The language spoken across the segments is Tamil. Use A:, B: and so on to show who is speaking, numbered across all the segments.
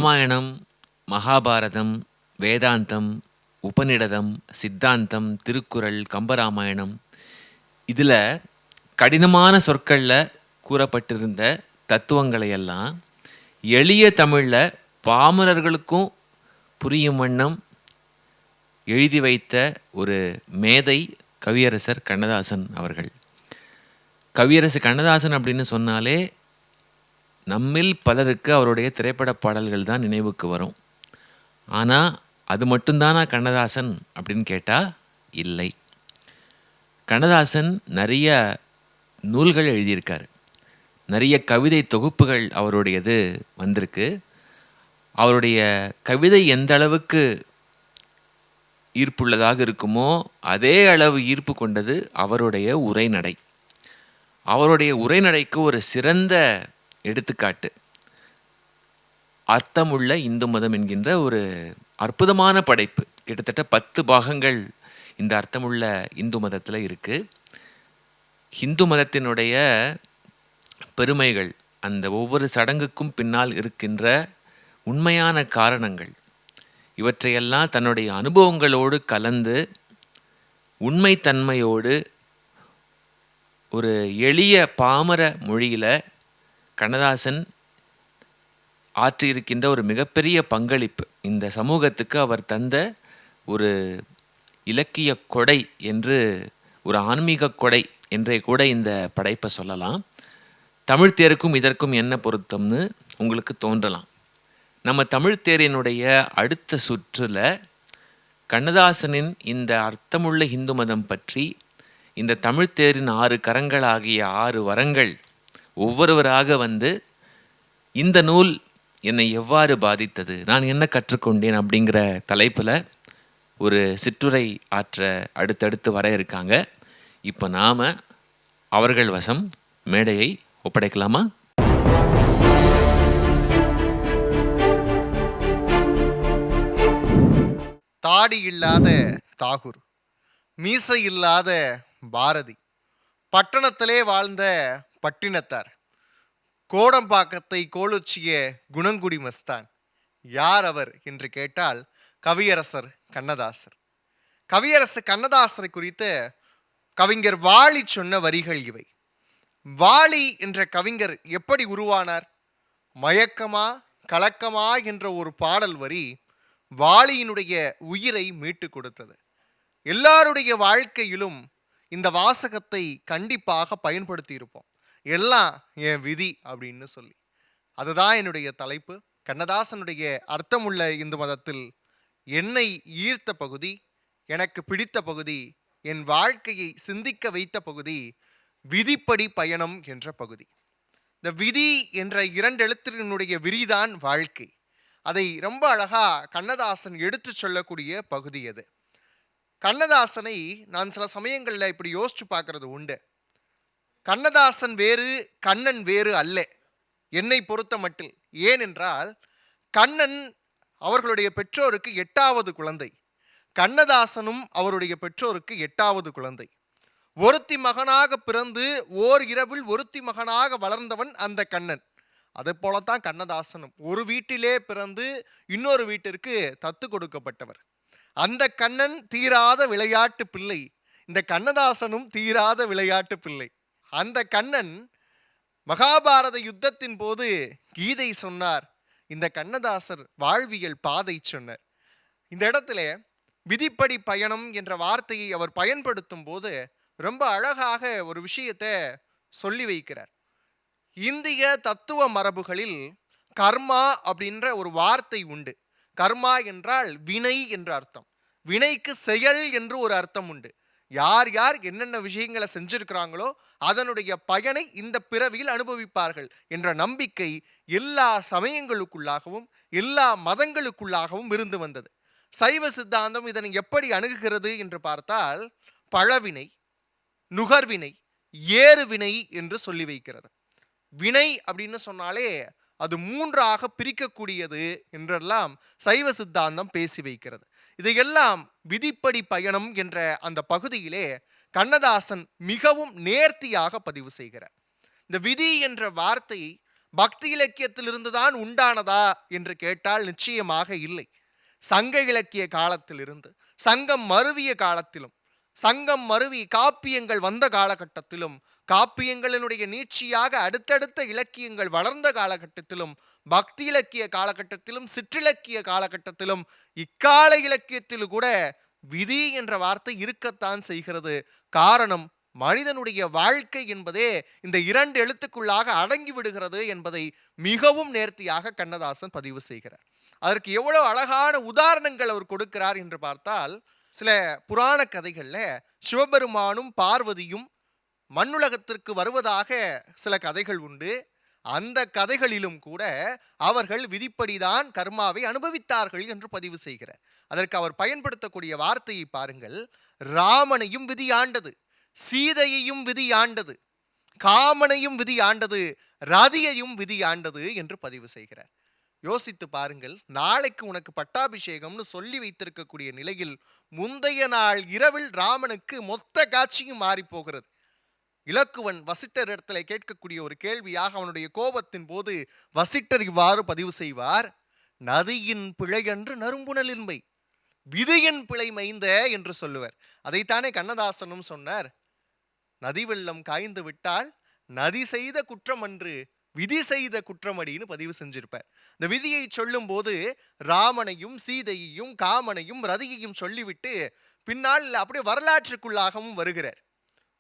A: ராமாயணம், மகாபாரதம், வேதாந்தம், உபநிடதம், சித்தாந்தம், திருக்குறள், கம்பராமாயணம் இதில் கடினமான சொற்களில் கூறப்பட்டிருந்த தத்துவங்களையெல்லாம் எளிய தமிழில் பாமரர்களுக்கும் புரியும் வண்ணம் எழுதி வைத்த ஒரு மேதை கவியரசர் கண்ணதாசன் அவர்கள். கவியரசு கண்ணதாசன் அப்படின்னு சொன்னாலே நம்மில் பலருக்கு அவருடைய திரைப்பட பாடல்கள் தான் நினைவுக்கு வரும். ஆனால் அது மட்டும்தானா கண்ணதாசன் அப்படின்னு கேட்டால் இல்லை. கண்ணதாசன் நிறைய நூல்கள் எழுதியிருக்கார். நிறைய கவிதை தொகுப்புகள் அவருடையது வந்திருக்கு. அவருடைய கவிதை எந்த அளவுக்கு ஈர்ப்புள்ளதாக இருக்குமோ அதே அளவு ஈர்ப்பு கொண்டது அவருடைய உரைநடை. அவருடைய உரைநடைக்கு ஒரு சிறந்த எடுத்துக்காட்டு அர்த்தமுள்ள இந்து மதம் என்கின்ற ஒரு அற்புதமான படைப்பு. கிட்டத்தட்ட 10 பாகங்கள் இந்த அர்த்தமுள்ள இந்து மதத்தில் இருக்குது. இந்து மதத்தினுடைய பெருமைகள், அந்த ஒவ்வொரு சடங்குக்கும் பின்னால் இருக்கின்ற உண்மையான காரணங்கள், இவற்றையெல்லாம் தன்னுடைய அனுபவங்களோடு கலந்து உண்மைத்தன்மையோடு ஒரு எளிய பாமர மொழியில் கண்ணதாசன் ஆற்றியிருக்கின்ற ஒரு மிகப்பெரிய பங்களிப்பு. இந்த சமூகத்துக்கு அவர் தந்த ஒரு இலக்கிய கொடை என்று, ஒரு ஆன்மீக கொடை என்றே கூட இந்த படைப்பை சொல்லலாம். தமிழ்த்தேருக்கும் இதற்கும் என்ன பொருத்தம்னு உங்களுக்கு தோன்றலாம். நம்ம தமிழ்த்தேரினுடைய அடுத்த சுற்றில் கண்ணதாசனின் இந்த அர்த்தமுள்ள இந்து மதம் பற்றி, இந்த தமிழ்த்தேரின் 6 கரங்களாகிய 6 வரங்கள் ஒவ்வொருவராக வந்து இந்த நூல் என்னை எவ்வாறு பாதித்தது, நான் என்ன கற்றுக்கொண்டேன் அப்படிங்கிற தலைப்பில் ஒரு சிற்றுரை ஆற்ற அடுத்தடுத்து வர இருக்காங்க. இப்போ நாம் அவர்கள் வசம் மேடையை ஒப்படைக்கலாமா?
B: தாடி இல்லாத தாகூர், மீசை இல்லாத பாரதி, பட்டணத்திலே வாழ்ந்த பட்டினத்தார், கோடம்பாக்கத்தை கோலொச்சிய குணங்குடி மஸ்தான். யார் அவர் என்று கேட்டால் கவியரசர் கண்ணதாசர். கவியரசு கண்ணதாசரை குறித்து கவிஞர் வாலி சொன்ன வரிகள் இவை. வாலி என்ற கவிஞர் எப்படி உருவானார்? மயக்கமா கலக்கமா என்ற ஒரு பாடல் வரி வாலியினுடைய உயிரை மீட்டு கொடுத்தது. எல்லாருடைய வாழ்க்கையிலும் இந்த வாசகத்தை கண்டிப்பாக பயன்படுத்தி இருப்போம். எல்லாம் என் விதி அப்படின்னு சொல்லி. அதுதான் என்னுடைய தலைப்பு. கண்ணதாசனுடைய அர்த்தமுள்ள இந்து மதத்தில் என்னை ஈர்த்த பகுதி, எனக்கு பிடித்த பகுதி, என் வாழ்க்கையை சிந்திக்க வைத்த பகுதி விதிப்படி பயணம் என்ற பகுதி. இந்த விதி என்ற 2 எழுத்தினுடைய விரிதான் வாழ்க்கை. அதை ரொம்ப அழகா கண்ணதாசன் எடுத்து சொல்லக்கூடிய பகுதி அது. கண்ணதாசனை நான் சில சமயங்களில் இப்படி யோசிச்சு பார்க்கறது உண்டு. கண்ணதாசன் வேறு, கண்ணன் வேறு அல்ல என்னை பொறுத்த மட்டில். ஏனென்றால் கண்ணன் அவர்களுடைய பெற்றோருக்கு 8வது குழந்தை, கண்ணதாசனும் அவருடைய பெற்றோருக்கு 8வது குழந்தை. ஒருத்தி மகனாக பிறந்து ஓர் இரவில் ஒருத்தி மகனாக வளர்ந்தவன் அந்த கண்ணன். அதே போலத்தான் கண்ணதாசனும் ஒரு வீட்டிலே பிறந்து இன்னொரு வீட்டிற்கு தத்து கொடுக்கப்பட்டவர். அந்த கண்ணன் தீராத விளையாட்டு பிள்ளை, இந்த கண்ணதாசனும் தீராத விளையாட்டு பிள்ளை. அந்த கண்ணன் மகாபாரத யுத்தத்தின் போது கீதை சொன்னார், இந்த கண்ணதாசர் வாழ்வியல் பாதை சொன்னார். இந்த இடத்துல விதிப்படி பயணம் என்ற வார்த்தையை அவர் பயன்படுத்தும் போது ரொம்ப அழகாக ஒரு விஷயத்தை சொல்லி வைக்கிறார். இந்திய தத்துவ மரபுகளில் கர்மா அப்படின்ற ஒரு வார்த்தை உண்டு. கர்மா என்றால் வினை என்ற அர்த்தம். வினைக்கு செயல் என்று ஒரு அர்த்தம் உண்டு. யார் யார் என்னென்ன விஷயங்களை செஞ்சிருக்கிறாங்களோ அதனுடைய பயனை இந்த பிறவியில் அனுபவிப்பார்கள் என்ற நம்பிக்கை எல்லா சமயங்களுக்குள்ளாகவும் எல்லா மதங்களுக்குள்ளாகவும் இருந்து வந்தது. சைவ சித்தாந்தம் இதனை எப்படி அணுகுகிறது என்று பார்த்தால் பழவினை, நுகர்வினை, ஏறுவினை என்று சொல்லி வைக்கிறது. வினை அப்படின்னு சொன்னாலே அது 3ஆக பிரிக்கக்கூடியது என்றெல்லாம் சைவ சித்தாந்தம் பேசி வைக்கிறது. இதையெல்லாம் விதிப்படி பயணம் என்ற அந்த பகுதியிலே கண்ணதாசன் மிகவும் நேர்த்தியாக பதிவு செய்கிறார். இந்த விதி என்ற வார்த்தை பக்தி இலக்கியத்திலிருந்து தான் உண்டானதா என்று கேட்டால் நிச்சயமாக இல்லை. சங்க இலக்கிய காலத்திலிருந்து, சங்கம் மருவிய காலத்திலும், சங்கம் மருவி காப்பியங்கள் வந்த காலகட்டத்திலும், காப்பியங்களினுடைய நீட்சியாக அடுத்தடுத்த இலக்கியங்கள் வளர்ந்த காலகட்டத்திலும், பக்தி இலக்கிய காலகட்டத்திலும், சிற்றிலக்கிய காலகட்டத்திலும், இக்கால இலக்கியத்திலும் கூட விதி என்ற வார்த்தை இருக்கத்தான் செய்கிறது. காரணம், மனிதனுடைய வாழ்க்கை என்பதே இந்த 2 எழுத்துக்குள்ளாக அடங்கி விடுகிறது என்பதை மிகவும் நேர்த்தியாக கண்ணதாசன் பதிவு செய்கிறார். அதற்கு எவ்வளவு அழகான உதாரணங்கள் அவர் கொடுக்கிறார் என்று பார்த்தால், சில புராண கதைகள்ல சிவபெருமானும் பார்வதியும் மண்ணுலகத்திற்கு வருவதாக சில கதைகள் உண்டு. அந்த கதைகளிலும் கூட அவர்கள் விதிப்படிதான் கர்மாவை அனுபவித்தார்கள் என்று பதிவு செய்கிறார். அதற்கு அவர் பயன்படுத்தக்கூடிய வார்த்தையை பாருங்கள். ராமனையும் விதி ஆண்டது, சீதையையும் விதி ஆண்டது, காமனையும் விதி ஆண்டது, ரதியையும் விதி ஆண்டது என்று பதிவு செய்கிறார். யோசித்து பாருங்கள். நாளைக்கு உனக்கு பட்டாபிஷேகம்னு சொல்லி வைத்திருக்கக்கூடிய நிலையில் முந்தைய நாள் இரவில் ராமனுக்கு மொத்த காட்சியும் மாறி போகிறது. இலக்குவன் வசிட்டர் இடத்துல கேட்கக்கூடிய ஒரு கேள்வியாக அவனுடைய கோபத்தின் போது வசிட்டர் இவ்வாறு பதிவு செய்வார். நதியின் பிழையன்று நறும்புணலின்மை, விதியின் பிழை மைந்த என்று சொல்லுவார். அதைத்தானே கண்ணதாசனும் சொன்னார். நதி வெள்ளம் காய்ந்து விட்டால் நதி செய்த குற்றம் அன்று, விதி செய்த குற்றமடின்னு பதிவு செஞ்சிருப்பார். இந்த விதியை சொல்லும் போது ராமனையும் சீதையையும் காமனையும் ரதியையும் சொல்லிவிட்டு பின்னால் அப்படியே வரலாற்றுக்குள்ளாகவும் வருகிறார்.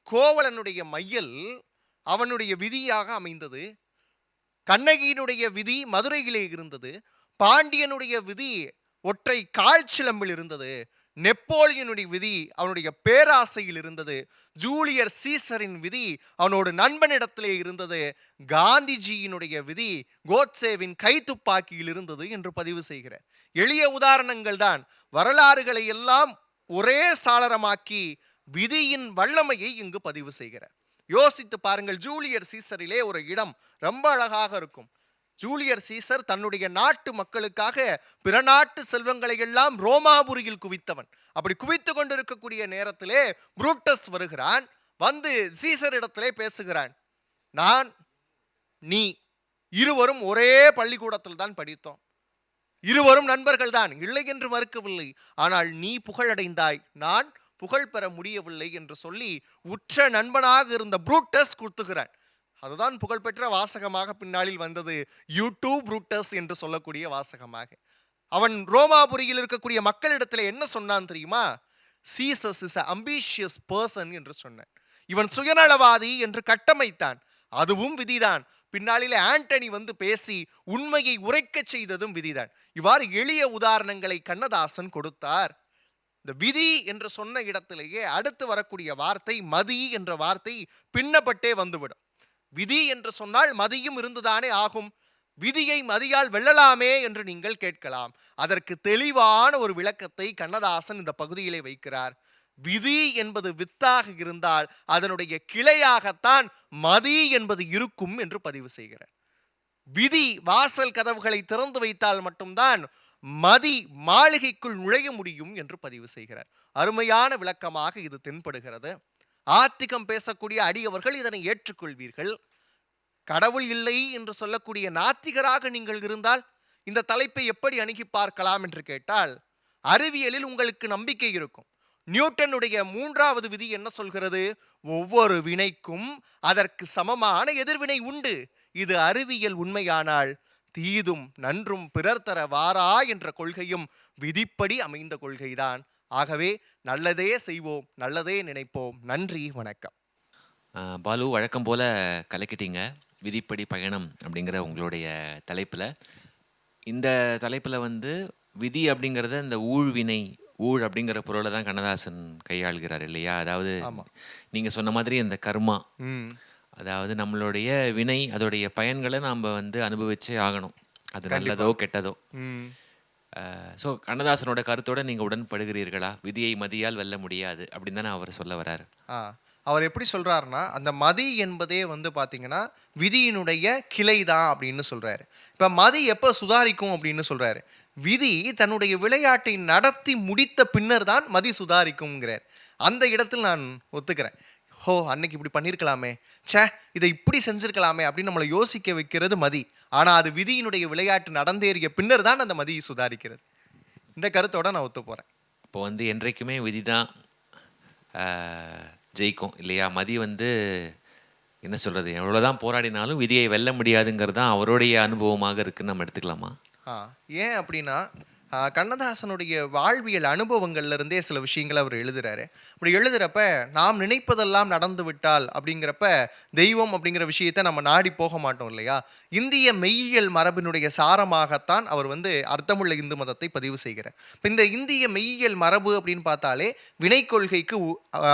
B: கோவலனுடைய மையல் அவனுடைய விதியாக அமைந்தது. கண்ணகியினுடைய விதி மதுரையிலே இருந்தது. பாண்டியனுடைய விதி ஒற்றை கால்சிலம்பில் இருந்தது. நெப்போலியனுடைய விதி அவனுடைய பேராசையில் இருந்தது. ஜூலியர் சீசரின் விதி அவனோட நண்பனிடத்திலே இருந்தது. காந்திஜியினுடைய விதி கோட்சேவின் கைத்துப்பாக்கியில் இருந்தது என்று பதிவு செய்கிறார். எளிய உதாரணங்கள் தான். வரலாறுகளை எல்லாம் ஒரே சாளரமாக்கி விதியின் வல்லமையை இங்கு பதிவு செய்கிறார். யோசித்து பாருங்கள். ஜூலியர் சீசரிலே ஒரு இடம் ரொம்ப அழகாக இருக்கும். ஜூலியர் சீசர் தன்னுடைய நாட்டு மக்களுக்காக பிற நாட்டு செல்வங்களை எல்லாம் ரோமாபுரியில் குவித்தவன். அப்படி குவித்து கொண்டிருக்கக்கூடிய நேரத்திலே புரூட்டஸ் வருகிறான். வந்து சீசர் இடத்திலே பேசுகிறான். நான் நீ இருவரும் ஒரே பள்ளிக்கூடத்தில் தான் படித்தோம், இருவரும் நண்பர்கள் தான், இல்லை என்று மறுக்கவில்லை. ஆனால் நீ புகழடைந்தாய், நான் புகழ் பெற முடியவில்லை என்று சொல்லி உற்ற நண்பனாக இருந்த புரூட்டஸ் குத்துகிறான். அதுதான் புகழ்பெற்ற வாசகமாக பின்னாளில் வந்தது, யூடியூப் புரூட்டஸ் என்று சொல்லக்கூடிய வாசகமாக. அவன் ரோமாபுரியில் இருக்கக்கூடிய மக்களிடத்தில் என்ன சொன்னான் தெரியுமா? சீசஸ் இஸ் அம்பிஷியஸ் பர்சன் என்று சொன்னான். இவன் சுயநலவாதி என்று கட்டமைத்தான். அதுவும் விதிதான். பின்னாளிலே ஆண்டனி வந்து பேசி உண்மையை உரைக்க செய்ததும் விதிதான். இவ்வாறு எளிய உதாரணங்களை கண்ணதாசன் கொடுத்தார். இந்த விதி என்று சொன்ன இடத்திலேயே அடுத்து வரக்கூடிய வார்த்தை மதி என்ற வார்த்தை பின்னப்பட்டே வந்துவிடும். விதி என்று சொன்னால் மதியும் இருந்துதானே ஆகும். விதியை மதியால் வெல்லலாமே என்று நீங்கள் கேட்கலாம். அதற்கு தெளிவான ஒரு விளக்கத்தை கண்ணதாசன் இந்த பகுதியிலே வைக்கிறார். விதி என்பது வித்தாக இருந்தால் அதனுடைய கிளையாகத்தான் மதி என்பது இருக்கும் என்று பதிவு செய்கிறார். விதி வாசல் கதவுகளை திறந்து வைத்தால் மட்டும்தான் மதி மாளிகைக்குள் நுழைய முடியும் என்று பதிவு செய்கிறார். அருமையான விளக்கமாக இது தென்படுகிறது. ஆத்திகம் பேசக்கூடிய அடியவர்கள் இதனை ஏற்றுக்கொள்வீர்கள். கடவுள் இல்லை என்று சொல்லக்கூடிய நாத்திகராக நீங்கள் இருந்தால் இந்த தலைப்பை எப்படி அணுகி பார்க்கலாம் என்று கேட்டால், அறிவியலில் உங்களுக்கு நம்பிக்கை இருக்கும். நியூட்டனுடைய 3வது விதி என்ன சொல்கிறது? ஒவ்வொரு வினைக்கும் அதற்கு சமமான எதிர்வினை உண்டு. இது அறிவியல் உண்மையானால் தீதும் நன்றும் பிறர் தர வாரா என்ற கொள்கையும் விதிப்படி அமைந்த கொள்கைதான். ஆகவே நல்லதே செய்வோம், நல்லதே நினைப்போம். நன்றி, வணக்கம்.
A: பாலு, வழக்கம் போல் கலக்கிட்டீங்க. விதிப்படி பயணம் அப்படிங்கிற உங்களுடைய தலைப்பில். இந்த தலைப்பில் வந்து விதி அப்படிங்கிறத இந்த ஊழ்வினை, ஊழ் அப்படிங்கிற பொருளை தான் கண்ணதாசன் கையாளுகிறார் இல்லையா? அதாவது நீங்கள் சொன்ன மாதிரி இந்த கர்மா, அதாவது நம்மளுடைய வினை, அதோடைய பயன்களை நாம் வந்து அனுபவிச்சே ஆகணும், அது நல்லதோ கெட்டதோ. ஸோ கண்ணதாசனோட கருத்தோடு நீங்கள் உடன்படுகிறீர்களா? விதியை மதியால் வெல்ல முடியாது அப்படின்னு தானே அவர் சொல்ல வர்றாரு.
B: அவர் எப்படி சொல்கிறாருன்னா, அந்த மதி என்பதே வந்து பார்த்தீங்கன்னா விதியினுடைய கிளை தான் அப்படின்னு சொல்கிறாரு. இப்போ மதி எப்போ சுதாரிக்கும் அப்படின்னு சொல்கிறாரு. விதி தன்னுடைய விளையாட்டை நடத்தி முடித்த பின்னர் தான் மதி சுதாரிக்கும்ங்கிறார். அந்த இடத்தில் நான் ஒத்துக்கிறேன். ஹோ அன்னைக்கு இப்படி பண்ணியிருக்கலாமே, ச்சே இதை இப்படி செஞ்சிருக்கலாமே அப்படின்னு நம்மளை யோசிக்க வைக்கிறது மதி. ஆனால் அது விதியினுடைய விளையாட்டு நடந்தேறிய பின்னர் தான் அந்த மதியை சுதாரிக்கிறது. இந்த கருத்தோட நான் ஒத்து போகிறேன்.
A: இப்போ என்றைக்குமே விதி தான் ஜெயிக்கும் இல்லையா? மதி என்ன சொல்கிறது, எவ்வளோதான் போராடினாலும் விதியை வெல்ல முடியாதுங்கிறது தான் அவருடைய அனுபவமாக இருக்குன்னு நம்ம எடுத்துக்கலாமா?
B: ஏன் அப்படின்னா கண்ணதாசனுடைய வாழ்வியல் அனுபவங்கள்ல இருந்தே சில விஷயங்களை அவர் எழுதுறாரு. அப்படி எழுதுறப்ப நாம் நினைப்பதெல்லாம் நடந்து விட்டால் அப்படிங்கிறப்ப தெய்வம் அப்படிங்கிற விஷயத்தை நம்ம நாடி போக மாட்டோம் இல்லையா? இந்திய மெய்யியல் மரபினுடைய சாரமாகத்தான் அவர் அர்த்தமுள்ள இந்து மதத்தை பதிவு செய்கிறார். இப்போ இந்த இந்திய மெய்யியல் மரபு அப்படின்னு பார்த்தாலே வினை கொள்கைக்கு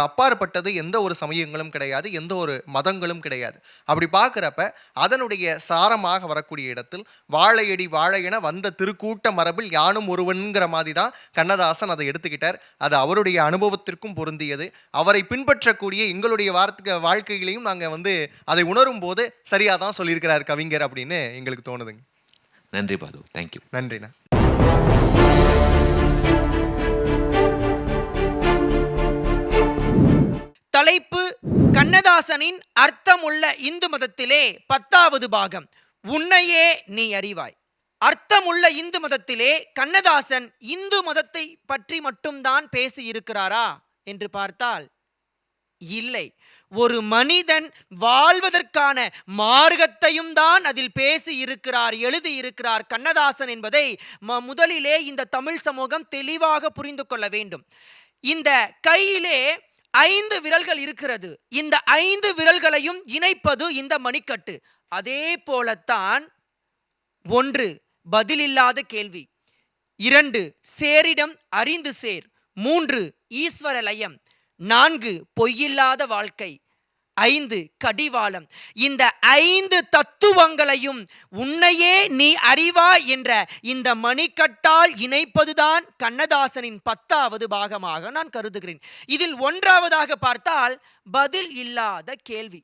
B: அப்பாற்பட்டது எந்த ஒரு சமயங்களும் கிடையாது, எந்த ஒரு மதங்களும் கிடையாது. அப்படி பார்க்குறப்ப அதனுடைய சாரமாக வரக்கூடிய இடத்தில் வாழையடி வாழையென வந்த திருக்கூட்ட மரபில் யானும் ஒருவன்கிற மாதிரி தான் கண்ணதாசன் அதை எடுத்துக்கிட்டார். அது அவருடைய அனுபவத்திற்கும் பொருந்தியது. அவரை பின்பற்றக்கூடிய எங்களுடைய வாழ்க்கையிலையும் நாங்கள் அதை உணரும் போது சரியாக தான் சொல்லியிருக்கிறார் கவிஞர் அப்படின்னு எங்களுக்கு தோணுதுங்க.
A: நன்றி பாலு, தேங்க்யூ.
B: நன்றிண்ணா.
C: தலைப்பு கண்ணதாசனின் அர்த்தமுள்ள இந்து மதத்திலே 10வது பாகம், உன்னையே நீ அறிவாய். அர்த்தமுள்ள இந்து மதத்திலே கண்ணதாசன் இந்து மதத்தை பற்றி மட்டும்தான் பேசி இருக்கிறாரா என்று பார்த்தால் இல்லை. ஒரு மனிதன் வாழ்வதற்கான மார்க்கத்தையும் தான் அதில் பேசி இருக்கிறார், எழுதி இருக்கிறார் கண்ணதாசன் என்பதை முதலிலே இந்த தமிழ் சமூகம் தெளிவாக புரிந்து கொள்ள வேண்டும். இந்த கையிலே 5 விரல்கள் இருக்கிறது. இந்த 5 விரல்களையும் இணைப்பது இந்த மணிக்கட்டு. அதே போலத்தான் 1 பதிலில்லாத கேள்வி, 2 சேரிடம் அறிந்து சேர், 3 ஈஸ்வர லயம், 4 பொய்யில்லாத வாழ்க்கை, 5 கடிவாளம். இந்த 5 தத்துவங்களையும் உன்னையே நீ அறிவாய் என்ற இந்த மணிக்கட்டால் இணைப்பதுதான் கண்ணதாசனின் 10வது பாகமாக நான் கருதுகிறேன். இதில் 1வதாக பார்த்தால் பதில் இல்லாத கேள்வி.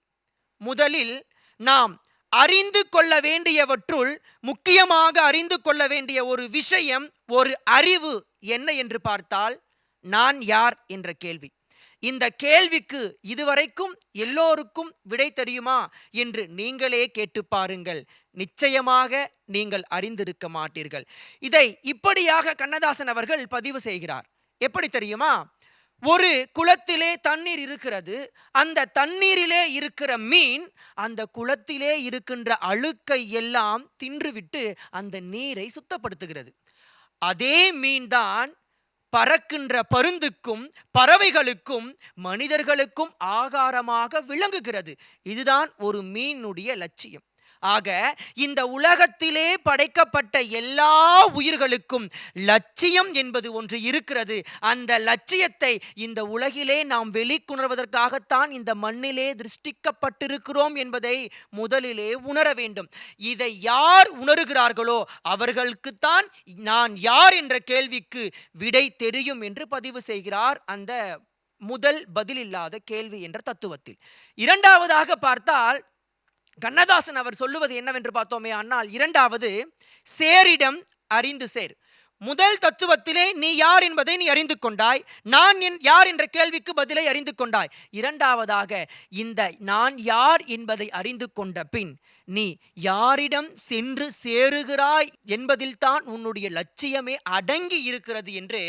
C: முதலில் நாம் அறிந்து கொள்ள வேண்டியவற்றுள் முக்கியமாக அறிந்து கொள்ள வேண்டிய ஒரு விஷயம், ஒரு அறிவு என்ன என்று பார்த்தால் நான் யார் என்ற கேள்வி. இந்த கேள்விக்கு இதுவரைக்கும் எல்லோருக்கும் விடை தெரியுமா என்று நீங்களே கேட்டு பாருங்கள். நிச்சயமாக நீங்கள் அறிந்திருக்க மாட்டீர்கள். இதை இப்படியாக கண்ணதாசன் அவர்கள் பதிவு செய்கிறார். எப்படி தெரியுமா? ஒரு குளத்திலே தண்ணீர் இருக்கிறது. அந்த தண்ணீரிலே இருக்கிற மீன் அந்த குளத்திலே இருக்கின்ற அழுக்கை எல்லாம் தின்றுவிட்டு அந்த நீரை சுத்தப்படுத்துகிறது. அதே மீன்தான் பறக்கின்ற பருந்துக்கும் பறவைகளுக்கும் மனிதர்களுக்கும் ஆகாரமாக விளங்குகிறது. இதுதான் ஒரு மீனுடைய லட்சியம். ஆக இந்த உலகத்திலே படைக்கப்பட்ட எல்லா உயிர்களுக்கும் லட்சியம் என்பது ஒன்று இருக்கிறது. அந்த லட்சியத்தை இந்த உலகிலே நாம் வெளிக்கொணர்வதற்காகத்தான் இந்த மண்ணிலே திருஷ்டிக்கப்பட்டிருக்கிறோம் என்பதை முதலிலே உணர வேண்டும். இதை யார் உணர்கிறார்களோ அவர்களுக்குத்தான் நான் யார் என்ற கேள்விக்கு விடை தெரியும் என்று பதிவு செய்கிறார் அந்த முதல் பதிலில்லாத கேள்வி என்ற தத்துவத்தில். 2வதாக பார்த்தால் கண்ணதாசன் அவர் சொல்லுவது என்னவென்று பார்த்தோமே ஆனால் 2வது சேரிடம் அறிந்து சேர். முதல் தத்துவத்திலே நீ யார் என்பதை நீ அறிந்து கொண்டாய், நான் யார் என்ற கேள்விக்கு பதிலை அறிந்து கொண்டாய். 2வதாக இந்த நான் யார் என்பதை அறிந்து கொண்ட பின் நீ யாரிடம் சென்று சேருகிறாய் என்பதில் தான் உன்னுடைய லட்சியமே அடங்கி இருக்கிறது என்று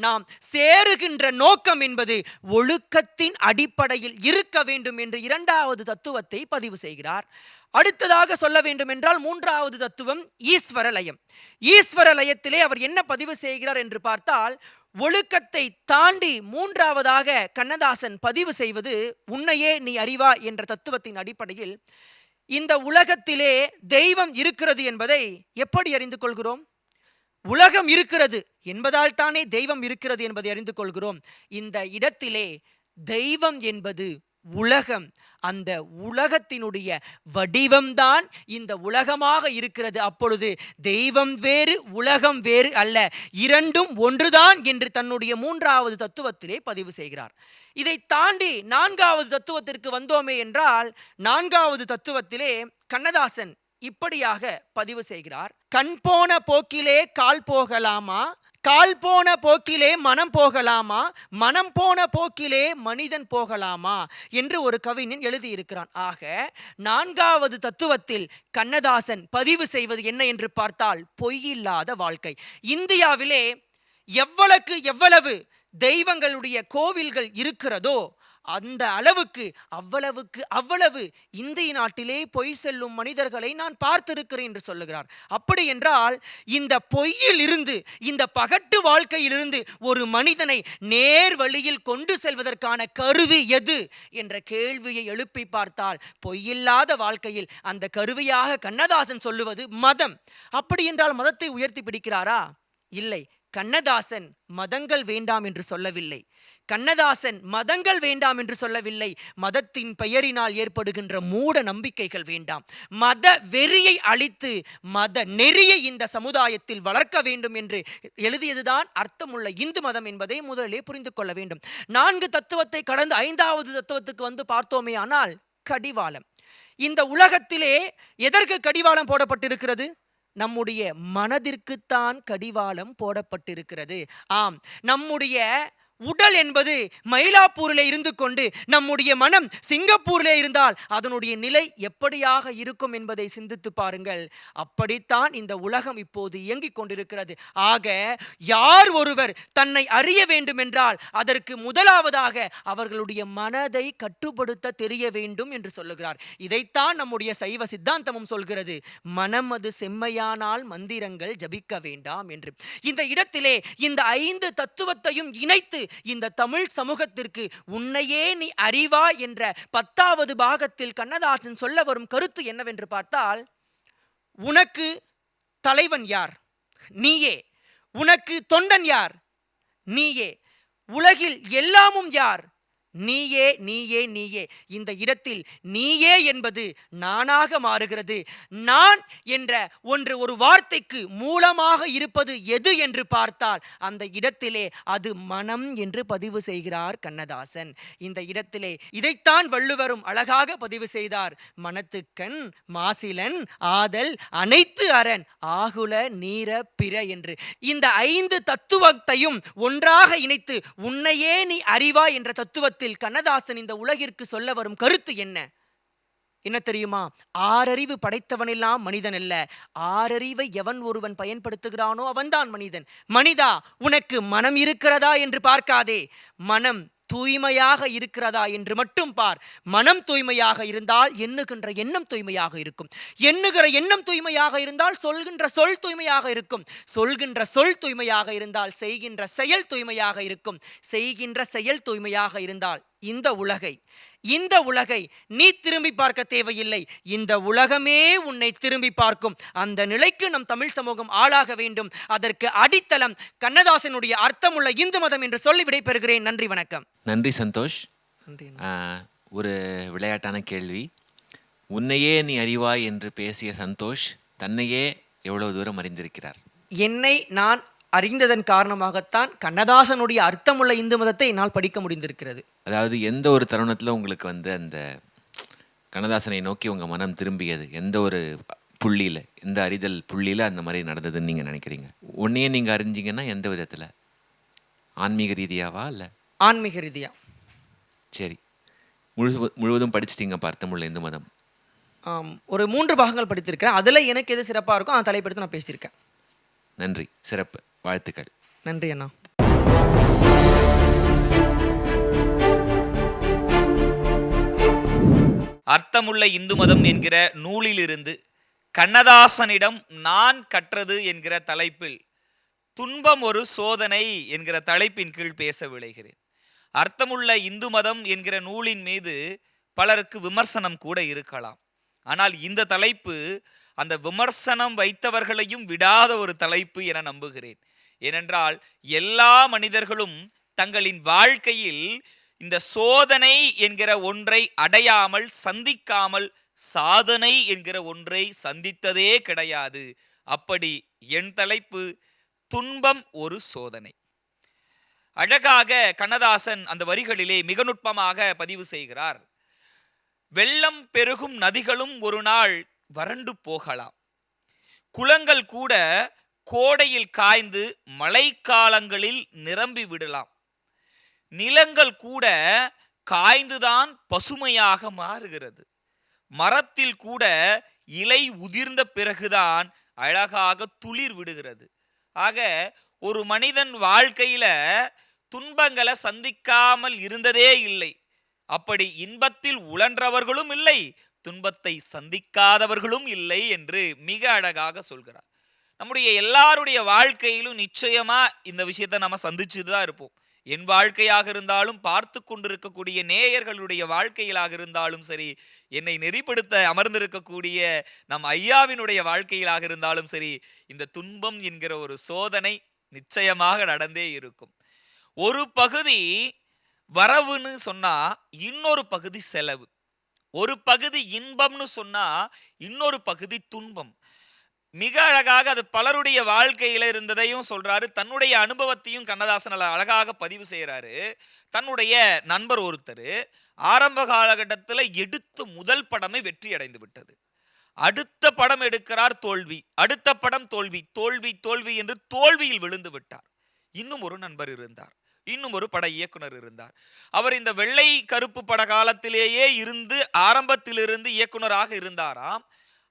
C: நாம் சேருகின்ற நோக்கம் என்பது ஒழுக்கத்தின் அடிப்படையில் இருக்க வேண்டும் என்று 2வது தத்துவத்தை பதிவு செய்கிறார். அடுத்ததாக சொல்ல வேண்டும் என்றால் 3வது தத்துவம் ஈஸ்வர லயம். ஈஸ்வர லயத்திலே அவர் என்ன பதிவு செய்கிறார் என்று பார்த்தால் ஒழுக்கத்தை தாண்டி 3வதாக கண்ணதாசன் பதிவு செய்வது உன்னையே நீ அறிவா என்ற தத்துவத்தின் அடிப்படையில் இந்த உலகத்திலே தெய்வம் இருக்கிறது என்பதை எப்படி அறிந்து கொள்கிறோம்? உலகம் இருக்கிறது என்பதால் தானே தெய்வம் இருக்கிறது என்பதை அறிந்து கொள்கிறோம். இந்த இடத்திலே தெய்வம் என்பது உலகம், அந்த உலகத்தினுடைய வடிவம்தான் இந்த உலகமாக இருக்கிறது. அப்பொழுது தெய்வம் வேறு உலகம் வேறு அல்ல, இரண்டும் ஒன்றுதான் என்று தன்னுடைய 3வது தத்துவத்திலே பதிவு செய்கிறார். இதை தாண்டி 4வது தத்துவத்திற்கு வந்தோமே என்றால் 4வது தத்துவத்திலே கண்ணதாசன் இப்படியாக பதிவு செய்கிறார். கண் போன போக்கிலே கால் போகலாமா, கால் போன போக்கிலே மனம் போகலாமா, மனம் போன போக்கிலே மனிதன் போகலாமா என்று ஒரு கவிஞன் எழுதியிருக்கிறான். ஆக 4வது தத்துவத்தில் கண்ணதாசன் பதிவு செய்வது என்ன என்று பார்த்தால் பொய்யில்லாத வாழ்க்கை. இந்தியாவிலே எவ்வளவு தெய்வங்களுடைய கோவில்கள் இருக்கிறதோ அந்த அவ்வளவு இந்திய நாட்டிலே பொய் செல்லும் மனிதர்களை நான் பார்த்திருக்கிறேன் என்று சொல்லுகிறார். அப்படி என்றால் இந்த பொய்யில் இருந்து, இந்த பகட்டு வாழ்க்கையிலிருந்து ஒரு மனிதனை நேர் வழியில் கொண்டு செல்வதற்கான கருவி எது என்ற கேள்வியை எழுப்பி பார்த்தால் பொய்யில்லாத வாழ்க்கையில் அந்த கருவியாக கண்ணதாசன் சொல்லுவது மதம். அப்படி என்றால் மதத்தை உயர்த்தி பிடிக்கிறாரா? இல்லை. கண்ணதாசன் மதங்கள் வேண்டாம் என்று சொல்லவில்லை. கண்ணதாசன் மதங்கள் வேண்டாம் என்று சொல்லவில்லை. மதத்தின் பெயரினால் ஏற்படுகின்ற மூட நம்பிக்கைகள் வேண்டாம். மத வெறியை அழித்து மத நெறியை இந்த சமுதாயத்தில் வளர்க்க வேண்டும் என்று எழுதியதுதான் அர்த்தமுள்ள இந்து மதம் என்பதை முதலிலே புரிந்து கொள்ள வேண்டும். 4 தத்துவத்தை கடந்து 5வது தத்துவத்துக்கு வந்து பார்த்தோமே ஆனால் கடிவாளம். இந்த உலகத்திலே எதற்கு கடிவாளம் போடப்பட்டிருக்கிறது? நம்முடைய மனதிற்குத்தான் கடிவாளம் போடப்பட்டிருக்கிறது. ஆம், நம்முடைய உடல் என்பது மயிலாப்பூரிலே இருந்து கொண்டு நம்முடைய மனம் சிங்கப்பூரிலே இருந்தால் அதனுடைய நிலை எப்படியாக இருக்கும் என்பதை சிந்தித்து பாருங்கள். அப்படித்தான் இந்த உலகம் இப்போது இயங்கிக் கொண்டிருக்கிறது. ஆக யார் ஒருவர் தன்னை அறிய வேண்டும் என்றால் அதற்கு முதலாவதாக அவர்களுடைய மனதை கட்டுப்படுத்த தெரிய வேண்டும் என்று சொல்லுகிறார். இதைத்தான் நம்முடைய சைவ சித்தாந்தமும் சொல்கிறது. மனம் அது செம்மையானால் மந்திரங்கள் ஜபிக்க வேண்டாம் என்று. இந்த இடத்திலே இந்த 5 தத்துவத்தையும் இணைத்து இந்த தமிழ் சமூகத்திற்கு உன்னையே நீ அறிவா என்ற 10வது பாகத்தில் கண்ணதாசன் சொல்ல வரும் கருத்து என்னவென்று பார்த்தால், உனக்கு தலைவன் யார்? நீயே. உனக்கு தொண்டன் யார்? நீயே. உலகில் எல்லாமும் யார்? நீயே நீயே நீயே. இந்த இடத்தில் நீயே என்பது நானாக மாறுகிறது. நான் என்ற ஒரு வார்த்தைக்கு மூலமாக இருப்பது எது என்று பார்த்தால் அந்த இடத்திலே அது மனம் என்று பதிவு செய்கிறார் கண்ணதாசன். இந்த இடத்திலே இதைத்தான் வள்ளுவரும் அழகாக பதிவு செய்தார். மனத்துக்கண் மாசிலன் ஆதல் அனைத்து அரண் ஆகுல நீர பிற என்று. இந்த 5 தத்துவத்தையும் ஒன்றாக இணைத்து உன்னையே நீ அறிவா என்ற தத்துவத்தில் கண்ணதாசன் இந்த உலகிற்கு சொல்ல வரும் கருத்து என்ன தெரியுமா? 6 அறிவு படைத்தவனெல்லாம் மனிதன் அல்ல. 6 அறிவை எவன் ஒருவன் பயன்படுத்துகிறானோ அவன்தான் மனிதன். மனிதா, உனக்கு மனம் இருக்கிறதா என்று பார்க்காதே, மனம் தூய்மையாக இருக்கிறதா என்று மட்டும் பார். மனம் தூய்மையாக இருந்தால் எண்ணுகின்ற எண்ணம் தூய்மையாக இருக்கும். எண்ணுகிற எண்ணம் தூய்மையாக இருந்தால் சொல்கின்ற சொல் தூய்மையாக இருக்கும். சொல்கின்ற சொல் தூய்மையாக இருந்தால் செய்கின்ற செயல் தூய்மையாக இருக்கும். செய்கின்ற செயல் தூய்மையாக இருந்தால் இந்த உலகை நீ திரும்பி பார்க்க தேவையில்லை. இந்த உலகமே உன்னை திரும்பி பார்க்கும். அந்த நிலைக்கு நம் தமிழ் சமூகம் ஆளாக வேண்டும். அதற்கு அடித்தளம் கண்ணதாசனுடைய அர்த்தமுள்ள இந்து மதம் என்று சொல்லி விடைபெறுகிறேன். நன்றி, வணக்கம்.
A: நன்றி சந்தோஷ். ஒரு விளையாட்டான கேள்வி. உன்னையே நீ அறிவாய் என்று பேசிய சந்தோஷ் தன்னையே எவ்வளவு தூரம் அறிந்திருக்கிறார்?
C: என்னை நான் அறிந்ததன் காரணமாகத்தான் கண்ணதாசனுடைய அர்த்தமுள்ள இந்து மதத்தை என்னால் படிக்க முடிந்திருக்கிறது.
A: அதாவது எந்த ஒரு தருணத்தில் உங்களுக்கு அந்த கண்ணதாசனை நோக்கி உங்கள் மனம் திரும்பியது? எந்த ஒரு புள்ளியில், எந்த அறிதல் புள்ளியில் அந்த மாதிரி நடந்ததுன்னு நீங்கள் நினைக்கிறீங்க? உன்னையே நீங்கள் அறிஞ்சிங்கன்னா எந்த விதத்தில்? ஆன்மீக ரீதியாவா இல்லை?
C: ஆன்மீக ரீதியா.
A: சரி, முழுவதும் படிச்சிட்டிங்க அர்த்தமுள்ள இந்து மதம்?
C: ஒரு 3 பாகங்கள் படித்திருக்கிறேன். அதில் எனக்கு எது சிறப்பாக இருக்கும் அந்த தலைப்படுத்தி நான் பேசியிருக்கேன்.
A: நன்றி, சிறப்பு, வாழ்த்துக்கள்.
C: நன்றி அண்ணா.
D: அர்த்தமுள்ள இந்து மதம் என்கிற நூலிலிருந்து கண்ணதாசனிடம் நான் கற்றது என்கிற தலைப்பில் துன்பம் ஒரு சோதனை என்கிற தலைப்பின் கீழ் பேச விளைகிறேன். அர்த்தமுள்ள இந்து மதம் என்கிற நூலின் மீது பலருக்கு விமர்சனம் கூட இருக்கலாம். ஆனால் இந்த தலைப்பு அந்த விமர்சனம் வைத்தவர்களையும் விடாத ஒரு தலைப்பு என நம்புகிறேன். ஏனென்றால் எல்லா மனிதர்களும் தங்களின் வாழ்க்கையில் இந்த சோதனை என்கிற ஒன்றை அடையாமல், சந்திக்காமல் சாதனை என்கிற ஒன்றை சந்தித்ததே கிடையாது. அப்படி என் தலைப்பு துன்பம் ஒரு சோதனை. அழகாக கண்ணதாசன் அந்த வரிகளிலே மிக நுட்பமாக பதிவு செய்கிறார். வெள்ளம் பெருகும் நதிகளும் ஒரு நாள் வறண்டு போகலாம். குளங்கள் கூட கோடையில் காய்ந்து மழைக்காலங்களில் நிரம்பி விடலாம். நிலங்கள் கூட காய்ந்துதான் பசுமையாக மாறுகிறது. மரத்தில் கூட இலை உதிர்ந்த பிறகுதான் அழகாக துளிர் விடுகிறது. ஆக ஒரு மனிதன் வாழ்க்கையில துன்பங்களை சந்திக்காமல் இருந்ததே இல்லை. அப்படி இன்பத்தில் உழன்றவர்களும் இல்லை, துன்பத்தை சந்திக்காதவர்களும் இல்லை என்று மிக அழகாக சொல்கிறார். நம்முடைய எல்லாருடைய வாழ்க்கையிலும் நிச்சயமா இந்த விஷயத்தை நம்ம சந்திச்சுட்டு தான் இருப்போம். என் வாழ்க்கையாக இருந்தாலும், பார்த்து கொண்டிருக்கக்கூடிய நேயர்களுடைய வாழ்க்கையிலாக இருந்தாலும் சரி, என்னை நெறிப்படுத்த அமர்ந்திருக்கக்கூடிய நம் ஐயாவினுடைய வாழ்க்கையிலாக இருந்தாலும் சரி, இந்த துன்பம் என்கிற ஒரு சோதனை நிச்சயமாக நடந்தே இருக்கும். ஒரு பகுதி வரவுன்னு சொன்னா இன்னொரு பகுதி செலவு. ஒரு பகுதி இன்பம்னு சொன்னா இன்னொரு பகுதி துன்பம். மிக அழகாக அது பலருடைய வாழ்க்கையில இருந்ததையும் சொல்றாரு. தன்னுடைய அனுபவத்தையும் கண்ணதாசன் அழகாக பதிவு செய்யறாரு. தன்னுடைய நண்பர் ஒருத்தர் ஆரம்ப காலகட்டத்தில் எடுத்த முதல் படமே வெற்றி அடைந்து விட்டது. அடுத்த படம் எடுக்கிறார், தோல்வி. அடுத்த படம் தோல்வி, தோல்வி, தோல்வி என்று தோல்வியில் விழுந்து விட்டார். இன்னும் ஒரு நண்பர் இருந்தார், இன்னும் ஒரு பட இயக்குனர் இருந்தார். அவர் இந்த வெள்ளை கருப்பு பட காலத்திலேயே இருந்து ஆரம்பத்திலிருந்து இயக்குனராக இருந்தாராம்.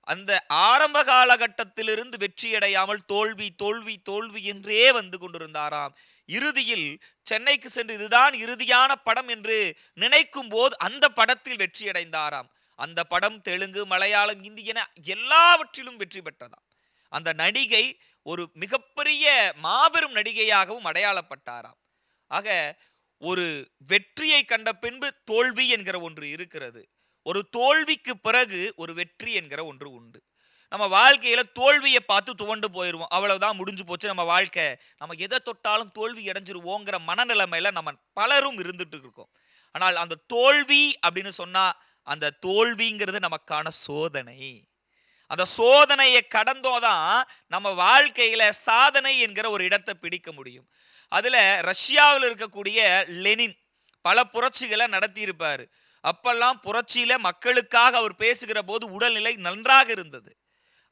D: அந்த ஆரம்ப காலகட்டத்திலிருந்து வெற்றியடையாமல் தோல்வி தோல்வி தோல்வி என்றே வந்து கொண்டிருந்தாராம். இறுதியில் சென்னைக்கு சென்று இதுதான் இறுதியான படம் என்று நினைக்கும் போது அந்த படத்தில் வெற்றியடைந்தாராம். அந்த படம் தெலுங்கு, மலையாளம், இந்தி என எல்லாவற்றிலும் வெற்றி பெற்றதாம். அந்த நடிகை ஒரு மிகப்பெரிய மாபெரும் நடிகையாகவும் அடையாளப்பட்டாராம். ஆக ஒரு வெற்றியை கண்ட பின்பு தோல்வி என்கிற ஒன்று இருக்கிறது. ஒரு தோல்விக்கு பிறகு ஒரு வெற்றி என்கிற ஒன்று உண்டு. நம்ம வாழ்க்கையில தோல்வியை பார்த்து துவண்டு போயிடுவோம். அவ்வளவுதான், முடிஞ்சு போச்சு நம்ம வாழ்க்கை, நம்ம எதை தொட்டாலும் தோல்வி அடைஞ்சிருவோங்கிற மனநிலைமையில நம்ம பலரும் இருந்துட்டு இருக்கோம். ஆனால் அந்த தோல்வி அப்படின்னு சொன்னா அந்த தோல்விங்கிறது நமக்கான சோதனை. அந்த சோதனையை கடந்தோதான் நம்ம வாழ்க்கையில சாதனை என்கிற ஒரு இடத்தை பிடிக்க முடியும். அதுல ரஷ்யாவில் இருக்கக்கூடிய லெனின் பல புரட்சிகளை நடத்தி இருப்பாரு. அப்பெல்லாம் புரட்சியில மக்களுக்காக அவர் பேசுகிற போது உடல்நிலை நன்றாக இருந்தது.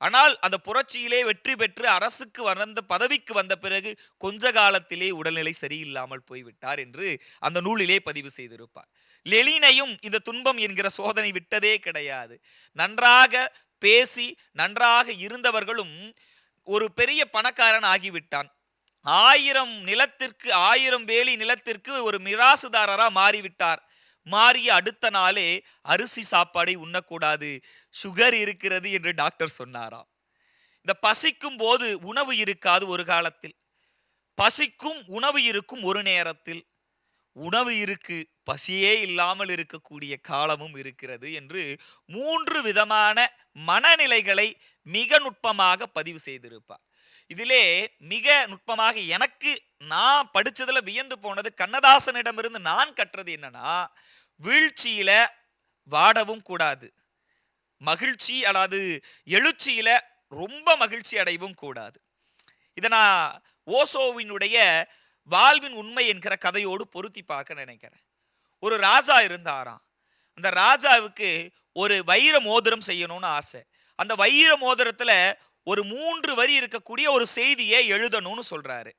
D: ஆனால் அந்த புரட்சியிலே வெற்றி பெற்று அரசுக்கு வந்த பதவிக்கு வந்த பிறகு கொஞ்ச காலத்திலே உடல்நிலை சரியில்லாமல் போய்விட்டார் என்று அந்த நூலிலே பதிவு செய்திருப்பார். லெனினையும் இந்த துன்பம் என்கிற சோதனை விட்டதே கிடையாது. நன்றாக பேசி நன்றாக இருந்தவர்களும் ஒரு பெரிய பணக்காரன் ஆகிவிட்டான். 1000 நிலத்திற்கு 1000 வேலி நிலத்திற்கு ஒரு மிராசுதாரரா மாறிவிட்டார். மாறிய அடுத்த நாளே அரிசி சாப்பாடை உண்ணக்கூடாது, சுகர் இருக்கிறது என்று டாக்டர் சொன்னாராம். இந்த பசிக்கும் போது உணவு இருக்காது ஒரு காலத்தில், பசிக்கும் உணவு இருக்கும் ஒரு நேரத்தில், உணவு இருக்கு பசியே இல்லாமல் இருக்கக்கூடிய காலமும் இருக்கிறது என்று 3 விதமான மனநிலைகளை மிக நுட்பமாக பதிவு செய்திருப்பார். இதிலே மிக நுட்பமாக எனக்கு நான் படிச்சதுல வியந்து போனது, கண்ணதாசனிடமிருந்து நான் கற்றது என்னன்னா, வீழ்ச்சியில வாடவும் கூடாது, மகிழ்ச்சி அதாவது எழுச்சியில ரொம்ப மகிழ்ச்சி அடையவும் கூடாது. இதை நான் ஓசோவினுடைய வாழ்வின் உண்மை என்கிற கதையோடு பொருத்தி பார்க்க நினைக்கிறேன். ஒரு ராஜா இருந்தாராம். அந்த ராஜாவுக்கு ஒரு வைர மோதிரம் செய்யணும்னு ஆசை. அந்த வைர மோதிரத்துல ஒரு 3 வரி இருக்கக்கூடிய ஒரு செய்தியை எழுதணும்னு சொல்றாரு.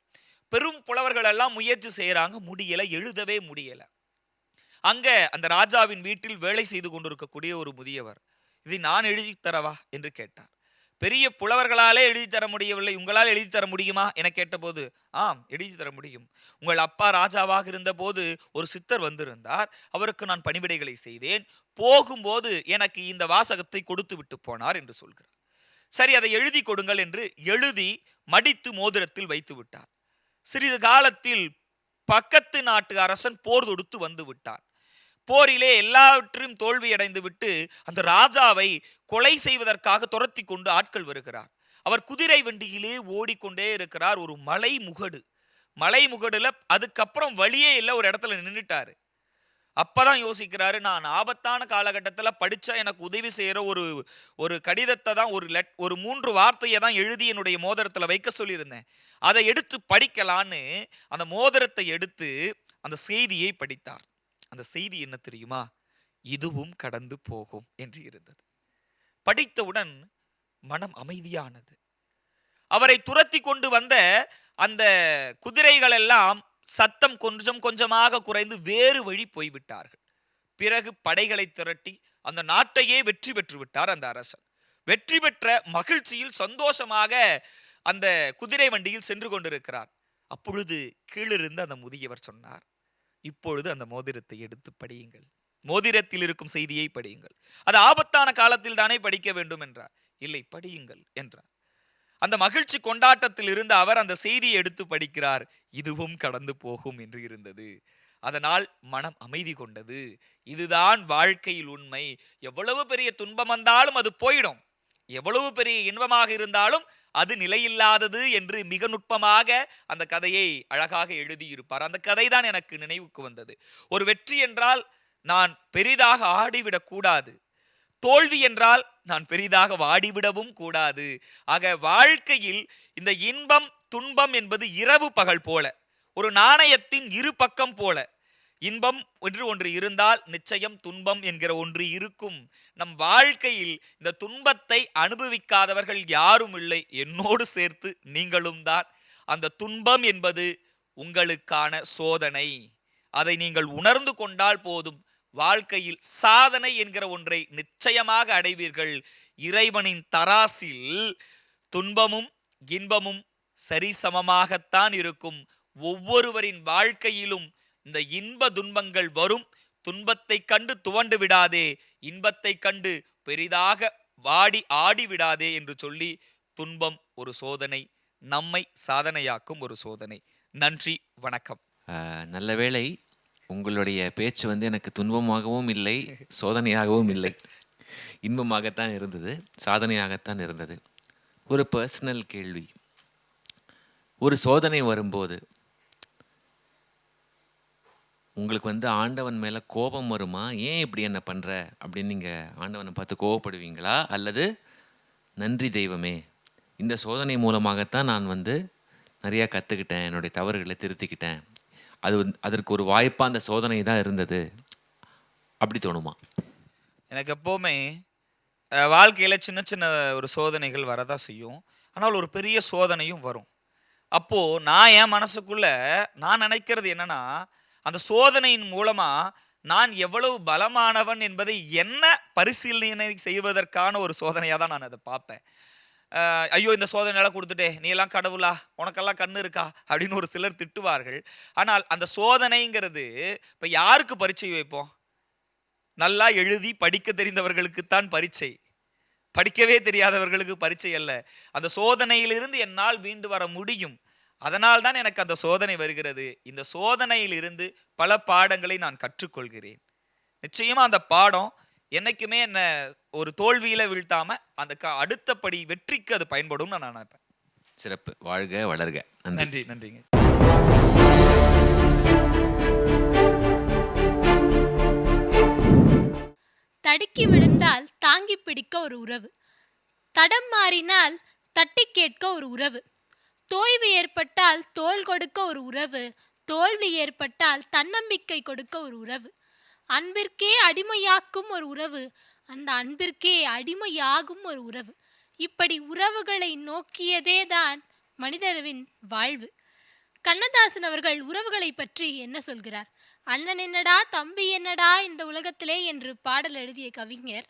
D: பெரும் புலவர்கள் எல்லாம் முயற்சி செய்யறாங்க, முடியல, எழுதவே முடியல. அங்க அந்த ராஜாவின் வீட்டில் வேலை செய்து கொண்டிருக்கக்கூடிய ஒரு முதியவர், இதை நான் எழுதி தரவா என்று கேட்டார். பெரிய புலவர்களாலே எழுதி தர முடியவில்லை, உங்களால் எழுதி தர முடியுமா என கேட்டபோது, ஆம் எழுதி தர முடியும். உங்கள் அப்பா ராஜாவாக இருந்த போது ஒரு சித்தர் வந்திருந்தார், அவருக்கு நான் பணிவிடைகளை செய்தேன், போகும்போது எனக்கு இந்த வாசகத்தை கொடுத்து விட்டு போனார் என்று சொல்கிறார். சரி, அதை எழுதி கொடுங்கள் என்று எழுதி மடித்து மோதிரத்தில் வைத்து விட்டார். சிறிது காலத்தில் பக்கத்து நாட்டு அரசன் போர் தொடுத்து வந்து விட்டான். போரிலே எல்லாவற்றையும் தோல்வியடைந்து விட்டு அந்த ராஜாவை கொலை செய்வதற்காக துரத்தி கொண்டு ஆட்கள் வருகிறார். அவர் குதிரை வண்டியிலே ஓடிக்கொண்டே இருக்கிறார். ஒரு மலை முகடுல அதுக்கப்புறம் வழியே இல்லை, ஒரு இடத்துல நின்றுட்டாரு. அப்பதான் யோசிக்கிறாரு, நான் ஆபத்தான காலகட்டத்தில் படிச்சா எனக்கு உதவி செய்யற ஒரு கடிதத்தை தான் ஒரு 3 வார்த்தையை தான் எழுதி என்னுடைய மோதிரத்தில் வைக்க சொல்லியிருந்தேன், அதை எடுத்து படிக்கலான்னு அந்த மோதிரத்தை எடுத்து அந்த செய்தியை படித்தார். அந்த செய்தி என்ன தெரியுமா? இதுவும் கடந்து போகும் என்று இருந்தது. படித்தவுடன் மனம் அமைதியானது. அவரை துரத்தி கொண்டு வந்த அந்த குதிரைகள் எல்லாம் சத்தம் கொஞ்சம் கொஞ்சமாக குறைந்து வேறு வழி போய்விட்டார்கள். பிறகு படைகளை திரட்டி அந்த நாட்டையே வெற்றி பெற்று விட்டார் அந்த அரசன். வெற்றி பெற்ற மகிழ்ச்சியில் சந்தோஷமாக அந்த குதிரை வண்டியில் சென்று கொண்டிருக்கிறார். அப்பொழுது கீழிருந்து அந்த முதியவர் சொன்னார், இப்பொழுது அந்த மோதிரத்தை எடுத்து படியுங்கள், மோதிரத்தில் இருக்கும் செய்தியை படியுங்கள். அது ஆபத்தான காலத்தில் தானே படிக்க வேண்டும் என்றார். இல்லை, படியுங்கள் என்றார். அந்த மகிழ்ச்சி கொண்டாட்டத்தில் இருந்த அவர் அந்த செய்தியை எடுத்து படிக்கிறார். இதுவும் கடந்து போகும் என்று இருந்தது. அதனால் மனம் அமைதி கொண்டது. இதுதான் வாழ்க்கையில் உண்மை. எவ்வளவு பெரிய துன்பம் வந்தாலும் அது போயிடும், எவ்வளவு பெரிய இன்பமாக இருந்தாலும் அது நிலையில்லாதது என்று மிக நுட்பமாக அந்த கதையை அழகாக எழுதியிருப்பார். அந்த கதை தான் எனக்கு நினைவுக்கு வந்தது. ஒரு வெற்றி என்றால் நான் பெரிதாக ஆடிவிடக் கூடாது, தோல்வி என்றால் நான் பெரிதாக வாடிவிடவும் கூடாது. ஆக வாழ்க்கையில் இந்த இன்பம் துன்பம் என்பது இரவு பகல் போல, ஒரு நாணயத்தின் இரு பக்கம் போல. இன்பம் என்று ஒன்று இருந்தால் நிச்சயம் துன்பம் என்கிற ஒன்று இருக்கும். நம் வாழ்க்கையில் இந்த துன்பத்தை அனுபவிக்காதவர்கள் யாரும் இல்லை, என்னோடு சேர்த்து நீங்களும் தான். அந்த துன்பம் என்பது உங்களுக்கான சோதனை. அதை நீங்கள் உணர்ந்து கொண்டால் போதும், வாழ்க்கையில் சாதனை என்கிற ஒன்றை நிச்சயமாக அடைவீர்கள். இறைவனின் தராசில் துன்பமும் இன்பமும் சரிசமமாகத்தான் இருக்கும். ஒவ்வொருவரின் வாழ்க்கையிலும் இந்த இன்ப துன்பங்கள் வரும். துன்பத்தை கண்டு துவண்டு விடாதே, இன்பத்தை கண்டு பெரிதாக வாடி ஆடி விடாதே என்று சொல்லி, துன்பம் ஒரு சோதனை, நம்மை சாதனையாக்கும் ஒரு சோதனை. நன்றி, வணக்கம்.
A: நல்ல வேளை, உங்களுடைய பேச்சு எனக்கு துன்பமாகவும் இல்லை, சோதனையாகவும் இல்லை, இன்பமாகத்தான் இருந்தது, சாதனையாகத்தான் இருந்தது. ஒரு பர்சனல் கேள்வி. ஒரு சோதனை வரும்போது உங்களுக்கு ஆண்டவன் மேலே கோபம் வருமா? ஏன் இப்படி என்ன பண்ணுற அப்படின்னு நீங்கள் ஆண்டவனை பார்த்து கோபப்படுவீங்களா? அல்லது நன்றி தெய்வமே, இந்த சோதனை மூலமாகத்தான் நான் நிறையா கற்றுக்கிட்டேன், என்னுடைய தவறுகளை திருத்திக்கிட்டேன், அதற்கு ஒரு வாய்ப்பாக அந்த சோதனை தான் இருந்தது, அப்படி தோணுமா?
D: எனக்கு எப்போவுமே வாழ்க்கையில் சின்ன சின்ன ஒரு சோதனைகள் வரதான் செய்யும். ஆனால் ஒரு பெரிய சோதனையும் வரும். அப்போது நான் என் மனசுக்குள்ளே நான் நினைக்கிறது என்னென்னா, அந்த சோதனையின் மூலமாக நான் எவ்வளவு பலமானவன் என்பதை என்ன பரிசீலனை செய்வதற்கான ஒரு சோதனையாக தான் நான் அதை பார்ப்பேன். ஐயோ, இந்த சோதனையெல்லாம் கொடுத்துட்டே, நீ எல்லாம் கடவுளா, உனக்கெல்லாம் கண்ணு இருக்கா அப்படின்னு ஒரு சிலர் திட்டுவார்கள். ஆனால் அந்த சோதனைங்கிறது இப்போ யாருக்கு பரீட்சை வைப்போம்? நல்லா எழுதி படிக்க தெரிந்தவர்களுக்குத்தான் பரீட்சை, படிக்கவே தெரியாதவர்களுக்கு பரீட்சை அல்ல. அந்த சோதனையிலிருந்து என்னால் மீண்டு வர முடியும். அதனால் தான் எனக்கு அந்த சோதனை வருகிறது. இந்த சோதனையில் இருந்து பல பாடங்களை நான் கற்றுக்கொள்கிறேன். நிச்சயமா அந்த பாடம் என்னைக்குமே என்ன ஒரு தோல்வியில வீழ்த்தாம அந்த அடுத்தபடி வெற்றிக்கு அது பயன்படும் நான் நினைப்பேன்.
A: சிறப்பு. வாழ்க வளர்க.
D: நன்றி. நன்றிங்க.
E: தடுக்கி விழுந்தால் தாங்கி பிடிக்க ஒரு உறவு, தடம் மாறினால் தட்டி கேட்க ஒரு உறவு, தோய்வு ஏற்பட்டால் தோள் கொடுக்க ஒரு உறவு, தோல்வி ஏற்பட்டால் தன்னம்பிக்கை கொடுக்க ஒரு உறவு, அன்பிற்கே அடிமையாக்கும் ஒரு உறவு, அந்த அன்பிற்கே அடிமையாகும் ஒரு உறவு. இப்படி உறவுகளை நோக்கியதே தான் மனிதரின் வாழ்வு. கண்ணதாசன் அவர்கள் உறவுகளை பற்றி என்ன சொல்கிறார்? அண்ணன் என்னடா தம்பி என்னடா இந்த உலகத்திலே என்று பாடல் எழுதிய கவிஞர்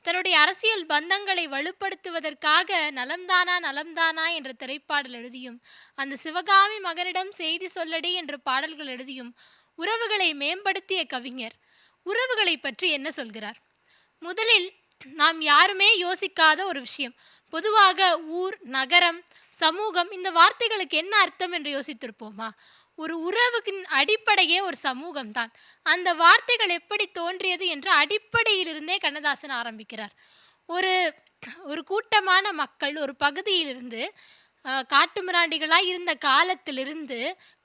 E: தன்னுடைய அரசியல் பந்தங்களை வலுப்படுத்துவதற்காக நலம்தானா நலம்தானா என்ற திரைப்பாடல் எழுதியும், அந்த சிவகாமி மகனிடம் செய்தி சொல்லடி என்ற பாடல்கள் எழுதியும் உறவுகளை மேம்படுத்திய கவிஞர் உறவுகளை பற்றி என்ன சொல்கிறார்? முதலில் நாம் யாருமே யோசிக்காத ஒரு விஷயம், பொதுவாக ஊர், நகரம், சமூகம் இந்த வார்த்தைகளுக்கு என்ன அர்த்தம் என்று யோசித்திருப்போமா? ஒரு உறவுக்கின் அடிப்படையே ஒரு சமூகம்தான். அந்த வார்த்தைகள் எப்படி தோன்றியது என்று அடிப்படையிலிருந்தே கண்ணதாசன் ஆரம்பிக்கிறார். ஒரு கூட்டமான மக்கள் ஒரு பகுதியிலிருந்து காட்டுமிராண்டிகளாய் இருந்த காலத்திலிருந்து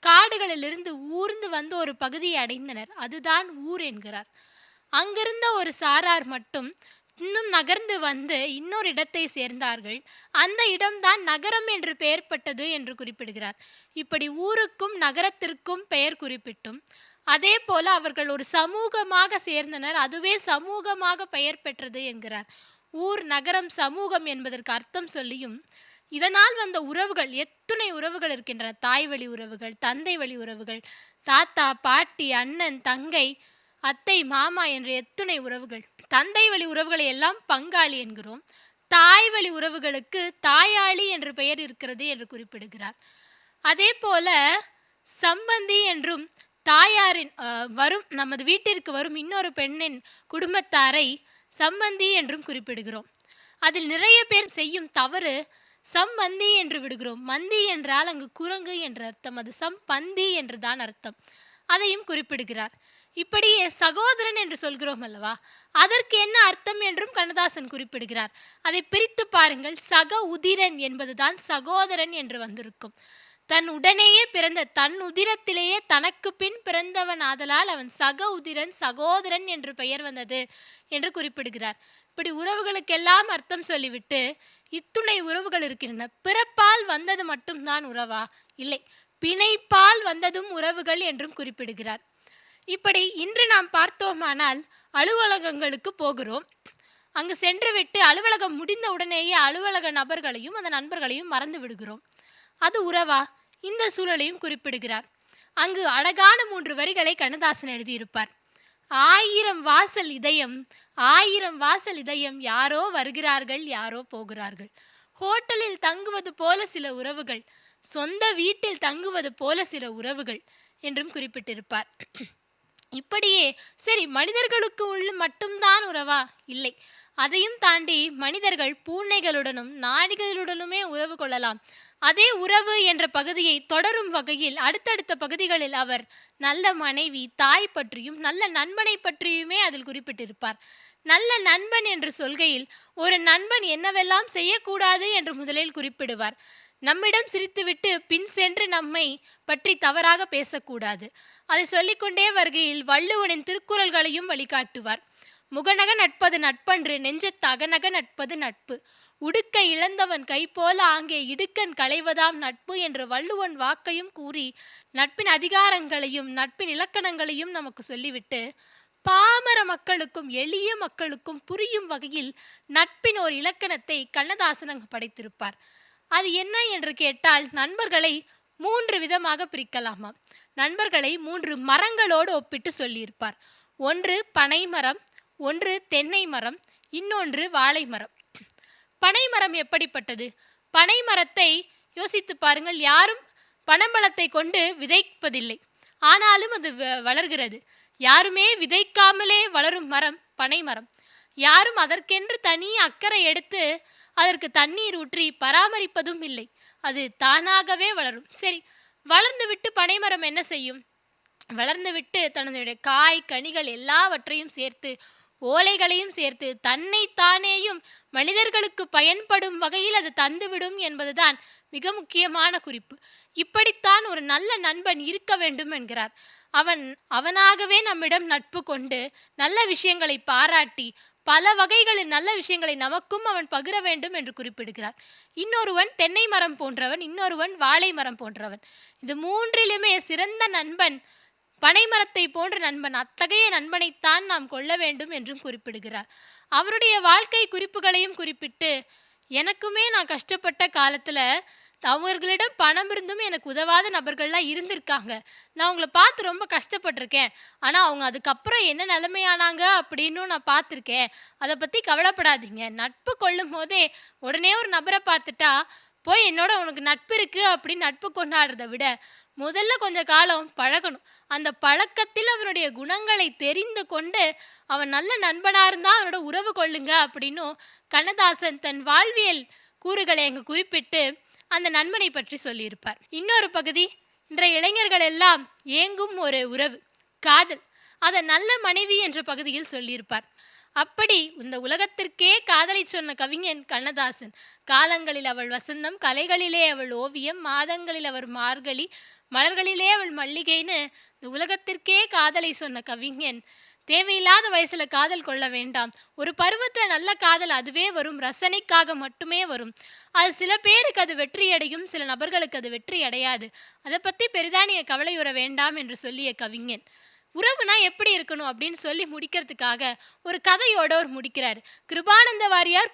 E: காடுகளிலிருந்து ஊர்ந்து வந்து ஒரு பகுதியை அடைந்தனர். அதுதான் ஊர் என்கிறார். அங்கிருந்த ஒரு சாரார் மட்டும் இன்னும் நகர்ந்து வந்து இன்னொரு இடத்தை சேர்ந்தார்கள். அந்த இடம்தான் நகரம் என்று பெயர்பட்டது என்று குறிப்பிடுகிறார். இப்படி ஊருக்கும் நகரத்திற்கும் பெயர் குறிப்பிட்டும் அதே போல அவர்கள் ஒரு சமூகமாக சேர்ந்தனர், அதுவே சமூகமாக பெயர் பெற்றது என்கிறார். ஊர், நகரம், சமூகம் என்பதற்கு அர்த்தம் சொல்லியும் இதனால் வந்த உறவுகள் எத்துணை உறவுகள் இருக்கின்றன. தாய் வழி உறவுகள், தந்தை வழி உறவுகள், தாத்தா பாட்டி, அண்ணன் தங்கை, அத்தை மாமா என்ற எத்துணை உறவுகள். தந்தை வழி உறவுகளை எல்லாம் பங்காளி என்கிறோம். தாய் வழி உறவுகளுக்கு தாயாளி என்ற பெயர் இருக்கிறது என்று குறிப்பிடுகிறார். அதே போல சம்பந்தி என்றும் தாயாரின் வரும் நமது வீட்டிற்கு வரும் இன்னொரு பெண்ணின் குடும்பத்தாரை சம்பந்தி என்றும் குறிப்பிடுகிறோம். அதில் நிறைய பேர் செய்யும் தவறு சம்பந்தி என்று விடுகிறோம். மந்தி என்றால் அங்கு குரங்கு என்ற அர்த்தம், அது சம்பந்தி என்றுதான் அர்த்தம். அதையும் குறிப்பிடுகிறார். இப்படியே சகோதரன் என்று சொல்கிறோம் அல்லவா, அதற்கு என்ன அர்த்தம் என்றும் கண்ணதாசன் குறிப்பிடுகிறார். அதை பிரித்து பாருங்கள். சக உதிரன் என்பதுதான் சகோதரன் என்று வந்திருக்கும். தன் உடனேயே பிறந்த, தன் உதிரத்திலேயே தனக்கு பின் பிறந்தவன் ஆதலால் அவன் சக உதிரன், சகோதரன் என்று பெயர் வந்தது என்று குறிப்பிடுகிறார். இப்படி உறவுகளுக்கெல்லாம் அர்த்தம் சொல்லிவிட்டு இத்துணை உறவுகள் இருக்கின்றன. பிறப்பால் வந்தது மட்டும்தான் உறவா? இல்லை, பிணைப்பால் வந்ததும் உறவுகள் என்றும் குறிப்பிடுகிறார். இப்படி இன்று நாம் பார்த்தோமானால் அலுவலகங்களுக்கு போகிறோம். அங்கு சென்றுவிட்டு அலுவலகம் முடிந்த உடனேயே அலுவலக நபர்களையும் அந்த நண்பர்களையும் மறந்து விடுகிறோம். அது உறவா? இந்த சூழலையும் குறிப்பிடுகிறார். அங்கு அழகான 3 வரிகளை கண்ணதாசன் எழுதியிருப்பார். 1000 வாசல் இதயம், 1000 வாசல் இதயம், யாரோ வருகிறார்கள் யாரோ போகிறார்கள். ஹோட்டலில் தங்குவது போல சில உறவுகள், சொந்த வீட்டில் தங்குவது போல சில உறவுகள் என்றும் குறிப்பிட்டிருப்பார். இப்படியே சரி, மனிதர்களுக்கு உள்ள மட்டும்தான் உறவா? இல்லை, அதையும் தாண்டி மனிதர்கள் பூனைகளுடனும் நாடிகளுடனுமே உறவு கொள்ளலாம். அதே உறவு என்ற பகுதியை தொடரும் வகையில் அடுத்தடுத்த பகுதிகளில் அவர் நல்ல மனைவி, தாய் பற்றியும் நல்ல நண்பனை பற்றியுமே அதில் குறிப்பிட்டிருப்பார். நல்ல நண்பன் என்று சொல்கையில் ஒரு நண்பன் என்னவெல்லாம் செய்யக்கூடாது என்று முதலில் குறிப்பிடுவார். நம்மிடம் சிரித்துவிட்டு பின் சென்று நம்மை பற்றி தவறாக பேசக்கூடாது. அதை சொல்லிக்கொண்டே வருகையில் வள்ளுவனின் திருக்குறள்களையும் வழிகாட்டுவார். முகநக நட்பது நட்பன்று, நெஞ்சத்து அகநக நட்பது நட்பு, உடுக்க இழந்தவன் கை போல ஆங்கே இடுக்கண் களைவதாம் நட்பு என்று வள்ளுவன் வாக்கையும் கூறி நட்பின் அதிகாரங்களையும் நட்பின் இலக்கணங்களையும் நமக்கு சொல்லிவிட்டு பாமர மக்களுக்கும் எளிய மக்களுக்கும் புரியும் வகையில் நட்பின் ஒரு இலக்கணத்தை கண்ணதாசன் அங்கு படைத்திருப்பார். அது என்ன என்று கேட்டால், நண்பர்களை 3 விதமாக பிரிக்கலாமா. நண்பர்களை 3 மரங்களோடு ஒப்பிட்டு சொல்லியிருப்பார். ஒன்று பனை மரம், ஒன்று தென்னை மரம், இன்னொன்று வாழை மரம். பனை மரம் எப்படிப்பட்டது? பனை மரத்தை யோசித்து பாருங்கள். யாரும் பனம்பழத்தை கொண்டு விதைப்பதில்லை, ஆனாலும் அது வளர்கிறது. யாருமே விதைக்காமலே வளரும் மரம் பனை மரம். யாரும் அதற்கென்று தனி அக்கறை எடுத்து அதற்கு தண்ணீர் ஊற்றி பராமரிப்பதும் இல்லை, அது தானாகவே வளரும். சரி, வளர்ந்துவிட்டு பனைமரம் என்ன செய்யும்? வளர்ந்துவிட்டு தன்னுடைய காய் கனிகள் எல்லாவற்றையும் சேர்த்து, ஓலைகளையும் சேர்த்து, தன்னை தானேயும் மனிதர்களுக்கு பயன்படும் வகையில் அது தந்துவிடும் என்பதுதான் மிக முக்கியமான குறிப்பு. இப்படித்தான் ஒரு நல்ல நண்பன் இருக்க வேண்டும் என்கிறார். அவனாகவே நம்மிடம் நட்பு கொண்டு நல்ல விஷயங்களை பாராட்டி பல வகைகளில் நல்ல விஷயங்களை நமக்கும் அவன் பகிர வேண்டும் என்று குறிப்பிடுகிறார். இன்னொருவன் தென்னை மரம் போன்றவன், இன்னொருவன் வாழை மரம் போன்றவன். இது 3லுமே சிறந்த நண்பன் பனைமரத்தை போன்ற நண்பன். அத்தகைய நண்பனைத்தான் நாம் கொள்ள வேண்டும் என்றும் குறிப்பிடுகிறார். அவருடைய வாழ்க்கை குறிப்புகளையும் குறிப்பிட்டு, எனக்குமே நான் கஷ்டப்பட்ட காலத்தில் அவர்களிடம் பணம் இருந்தும் எனக்கு உதவாத நபர்கள்லாம் இருந்திருக்காங்க. நான் அவங்கள பார்த்து ரொம்ப கஷ்டப்பட்டிருக்கேன். ஆனால் அவங்க அதுக்கப்புறம் என்ன நிலைமையானாங்க அப்படின்னு நான் பார்த்துருக்கேன். அதை பற்றி கவலைப்படாதீங்க. நட்பு கொள்ளும் போதே உடனே ஒரு நபரை பார்த்துட்டா போய் என்னோட உனக்கு நட்பு இருக்குது அப்படின்னு நட்பு கொண்டாடுறதை விட முதல்ல கொஞ்ச காலம் பழகணும். அந்த பழக்கத்தில் அவனுடைய குணங்களை தெரிந்து கொண்டு அவன் நல்ல நண்பனாக இருந்தால் அவனோட உறவு கொள்ளுங்க அப்படின்னும் கண்ணதாசன் தன் வாழ்வியல் கூறுகளை அங்கு குறிப்பிட்டு அந்த நண்பனை பற்றி சொல்லியிருப்பார். இன்னொரு பகுதி, இன்றைய இளைஞர்கள் எல்லாம் ஏங்கும் ஒரு உறவு காதல், அதை நல்ல மனைவி என்ற பகுதியில் சொல்லியிருப்பார். அப்படி இந்த உலகத்திற்கே காதலை சொன்ன கவிஞன் கண்ணதாசன். காலங்களில் அவள் வசந்தம், கலைகளிலே அவள் ஓவியம், மாதங்களில் அவர் மார்கழி, மலர்களிலே அவள் மல்லிகைன்னு இந்த உலகத்திற்கே காதலை சொன்ன கவிஞன் தேவையில்லாத வயசுல காதல் கொள்ள வேண்டாம். ஒரு பருவத்துல நல்ல காதல் அதுவே வரும், ரசனைக்காக மட்டுமே வரும். அது சில பேருக்கு அது வெற்றி அடையும், சில நபர்களுக்கு அது வெற்றி அடையாது. அதை பற்றி பெரிதா நீங்க கவலையுற வேண்டாம் என்று சொல்லிய கவிஞன். உறவுனா எப்படி இருக்கணும் அப்படின்னு சொல்லி முடிக்கிறதுக்காக ஒரு கதையோட ஒரு முடிக்கிறார். கிருபானந்த வாரியார்